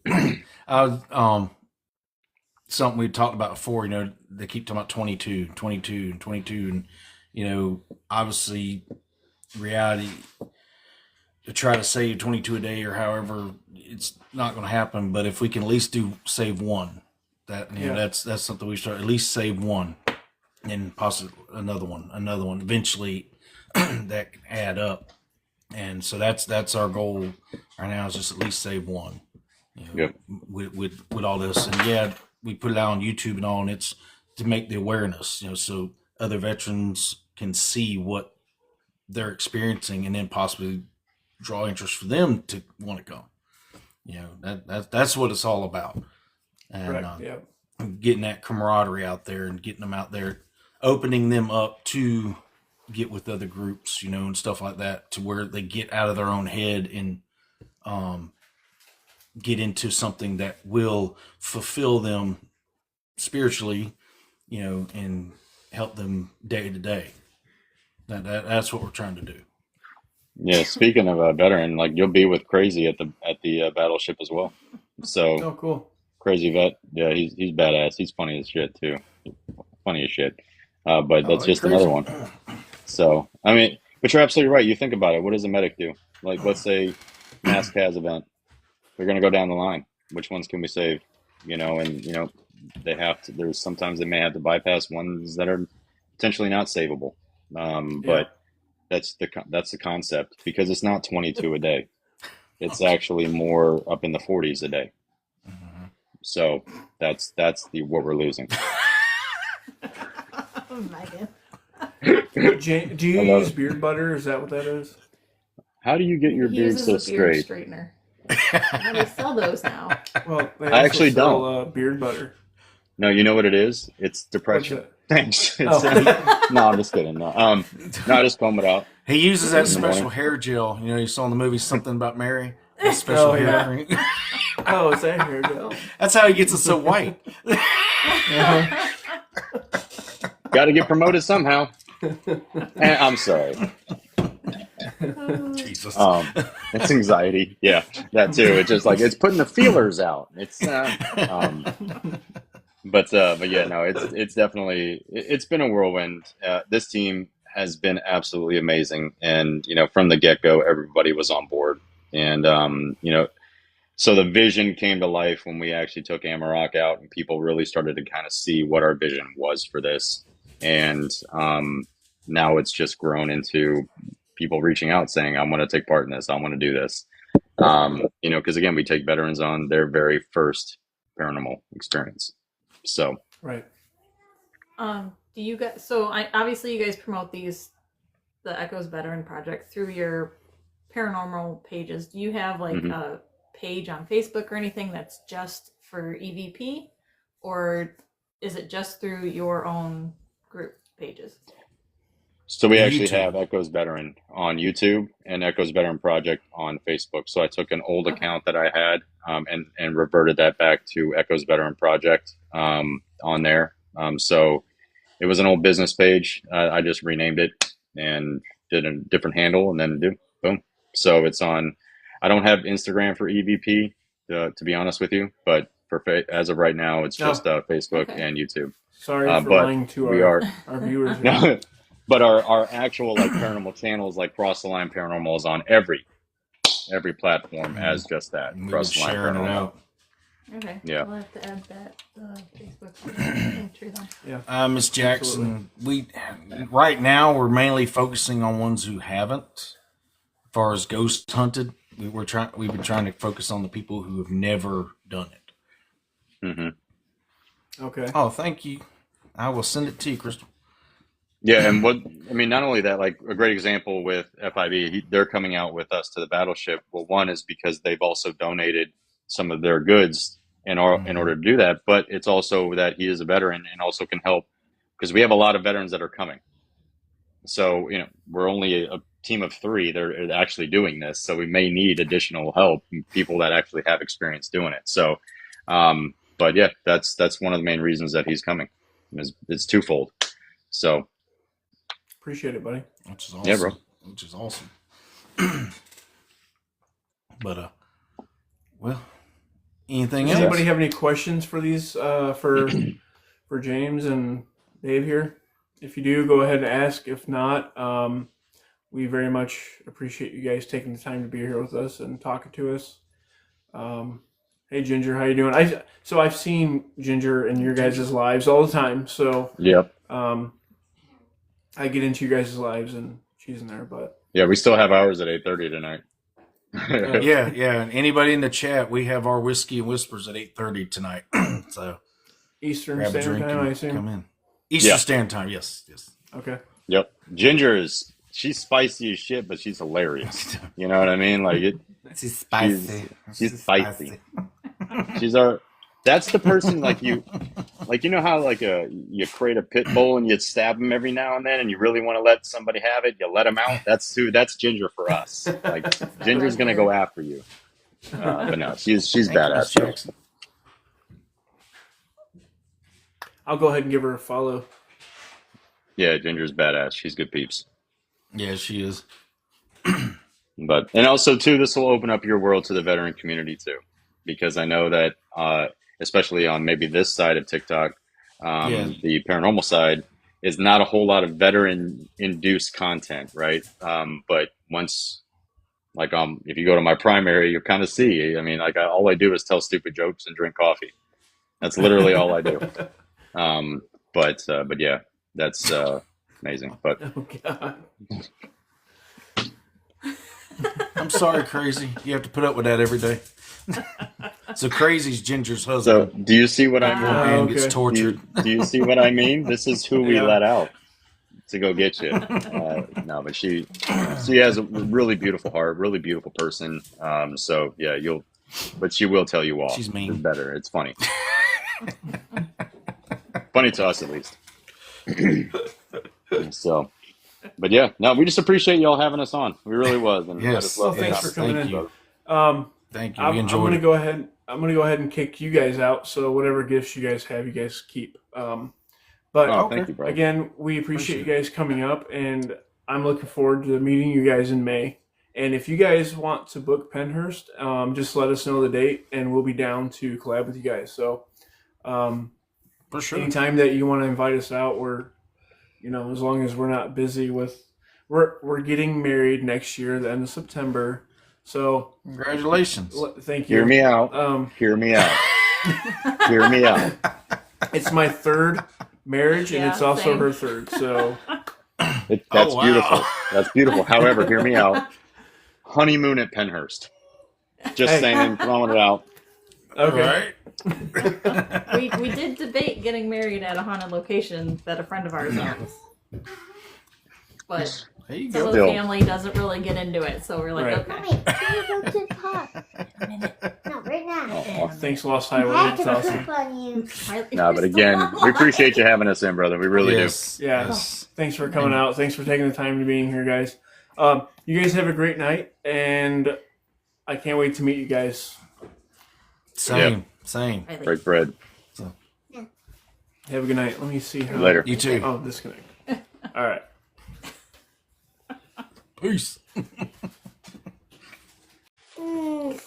Something we talked about before, they keep talking about 22, and, obviously reality to try to save 22 a day or however, it's not going to happen. But if we can at least save one, that's something we start, at least save one and possibly another one, eventually that can add up. And so that's our goal right now, is just at least save one. Yep. With all this, and we put it out on YouTube and all, and it's to make the awareness, so other veterans can see what they're experiencing, and then possibly draw interest for them to want to come. That's what it's all about, and getting that camaraderie out there and getting them out there, opening them up to get with other groups, and stuff like that, to where they get out of their own head and get into something that will fulfill them spiritually, and help them day to day. That's what we're trying to do. Yeah. Speaking of a veteran, like you'll be with Crazy at the battleship as well. So oh, cool. Crazy vet. Yeah, he's badass. He's funny as shit too. Funny as shit. But that's just Crazy. another one. So, I mean, but you're absolutely right. You think about it. What does a medic do? Like, let's say mass CAS event. They're going to go down the line. Which ones can we save? And, they have to, sometimes they may have to bypass ones that are potentially not savable. But that's the concept, because it's not 22 a day. It's actually more up in the 40s a day. Mm-hmm. So that's what we're losing. Megan. Do you I love use it. beard butter? Is that what that is? How do you get your He beard uses so a beard straight? straightener. But they sell those now. Well, they I also actually sell, don't. beard butter. No, you know what it is? It's What's depression. it? Thanks. Oh. No, I'm just kidding. No, I just comb it out. He uses that In the special morning. hair gel. You saw in the movie Something About Mary. That special Oh, hair yeah. cream. Oh, is that hair gel? That's how he gets it so white. Got to get promoted somehow. I'm sorry. Jesus. It's anxiety. Yeah, that too. It's just like it's putting the feelers out. It's but yeah, no, it's definitely it's been a whirlwind. This team has been absolutely amazing, and from the get go, everybody was on board, and so the vision came to life when we actually took Amarok out, and people really started to kind of see what our vision was for this, and now it's just grown into people reaching out saying, I want to take part in this. I want to do this. Because again, we take veterans on their very first paranormal experience. So, Right. Do you guys? So obviously you guys promote the Echoes Veteran Project through your paranormal pages. Do you have like Mhm. a page on Facebook or anything that's just for EVP, or is it just through your own group pages? so we actually YouTube. have Echoes Veteran on YouTube and Echoes Veteran Project on Facebook. So I took an old Okay. account that I had and reverted that back to Echoes Veteran Project on there. So it was an old business page. I just renamed it and did a different handle, and then boom. So it's on. I don't have Instagram for EVP to be honest with you, but as of right now, it's just Facebook Okay. and YouTube. Sorry for but lying to we our are. viewers. But our actual paranormal channels like Cross the Line Paranormal is on every every platform as just that. And we've been Cross the Line sharing it Paranormal. out. Okay. Yeah. We'll have to add that Facebook link to them. Miss Jackson, we right now we're mainly focusing on ones who haven't. As far as ghost hunted, we've been trying to focus on the people who have never done it. Mm-hmm. Okay. Oh, thank you. I will send it to you, Crystal. Yeah, and not only that, like a great example with FIB, they're coming out with us to the battleship. Well, one is because they've also donated some of their goods in order to do that, but it's also that he is a veteran and also can help because we have a lot of veterans that are coming. So, we're only a team of 3 that are actually doing this. So we may need additional help and people that actually have experience doing it. So, but yeah, that's one of the main reasons that he's coming. It's twofold. So Appreciate it, buddy. Which is awesome. Yeah, bro. Which is awesome. But well, anything Does else? anybody have any questions for these for James and Dave here? If you do, go ahead and ask. If not, we very much appreciate you guys taking the time to be here with us and talking to us. Hey Ginger, how you doing? I've seen Ginger in your guys' lives all the time. So yep. I get into you guys' lives and she's in there, but Yeah, we still have ours at 8:30 tonight. Yeah. And anybody in the chat, we have our whiskey and whispers at 8:30 tonight. So Eastern grab a Standard drink Time, I and assume. come in. Eastern Yeah. Standard Time, yes. Okay. Yep. Ginger she's spicy as shit, but she's hilarious. You know what I mean? Like She's spicy. She's spicy. That's the person you know how you create a pit bull and you stab him every now and then and you really want to let somebody have it, you let him out. That's Ginger for us. Like Ginger's gonna go after you. But no, she's badass. Jackson. I'll go ahead and give her a follow. Yeah, Ginger's badass. She's good peeps. Yeah, she is. And also too, this will open up your world to the veteran community too, because I know that especially on maybe this side of TikTok, the paranormal side is not a whole lot of veteran induced content, right? But once if you go to my primary, you'll kind of see. I mean, all I do is tell stupid jokes and drink coffee. That's literally all I do. But yeah, that's amazing. But Oh God. I'm sorry, Crazy. You have to put up with that every day. So Crazy's Ginger's husband. so, do you see what I mean? Man okay. gets Do tortured. you see what I mean? This is who we Yeah. let out to go get you. No, but she has a really beautiful heart, really beautiful person. So yeah, but she will tell you off. She's mean. It's better. It's funny. Funny to us, at least. So, but yeah, no, we just appreciate y'all having us on. We really was. And I Yes. just love Well, thanks the for coming Thank in. you. Thank you. I'm We enjoyed gonna it. go ahead. I'm gonna go ahead and kick you guys out. So whatever gifts you guys have, you guys keep. But Oh, thank you, bro. again, we appreciate you guys coming up, and I'm looking forward to meeting you guys in May. And if you guys want to book Penhurst, just let us know the date, and we'll be down to collab with you guys. So, For sure. anytime that you want to invite us out, as long as we're not busy we're getting married next year, the end of September. So, Congratulations. thank you. Hear me out. Hear me out. Hear me out. It's my 3rd marriage, and Yeah, it's also same. her 3rd. So, That's wow. beautiful. That's beautiful. However, hear me out. Honeymoon at Penhurst. Just Hey. saying, throwing it out. okay. Right? We did debate getting married at a haunted location that a friend of ours owns. But There you some go. of the Still. family doesn't really get into it, so we're like, Right. okay. Mommy, can we go to the park? No, right now. Oh, thanks, Lost I Highway. had It's to awesome. poop on you. No, but again, we appreciate you having us in, brother. We really Yes. Yeah. Yes. Thanks for coming out. Thanks for taking the time to being here, guys. You guys have a great night, and I can't wait to meet you guys. Same. Same. do. Break bread. Have a good night. Let me see how. Later. You too. Oh, disconnect. All right. Peace. Can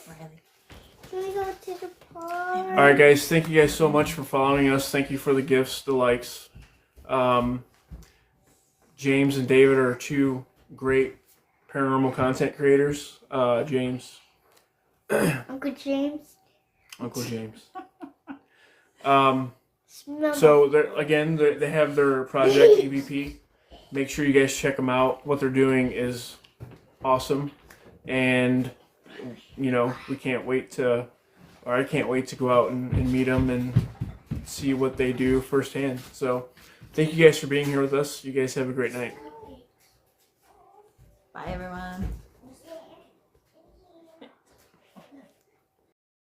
we go to the park? All right, guys. Thank you guys so much for following us. Thank you for the gifts, the likes. James and David are 2 great paranormal content creators, James. Uncle James. Uncle James. Smell So they have their project EVP. Make sure you guys check them out. What they're doing is awesome, and I can't wait to go out and meet them and see what they do firsthand. So thank you guys for being here with us. You guys have a great night. Bye, everyone.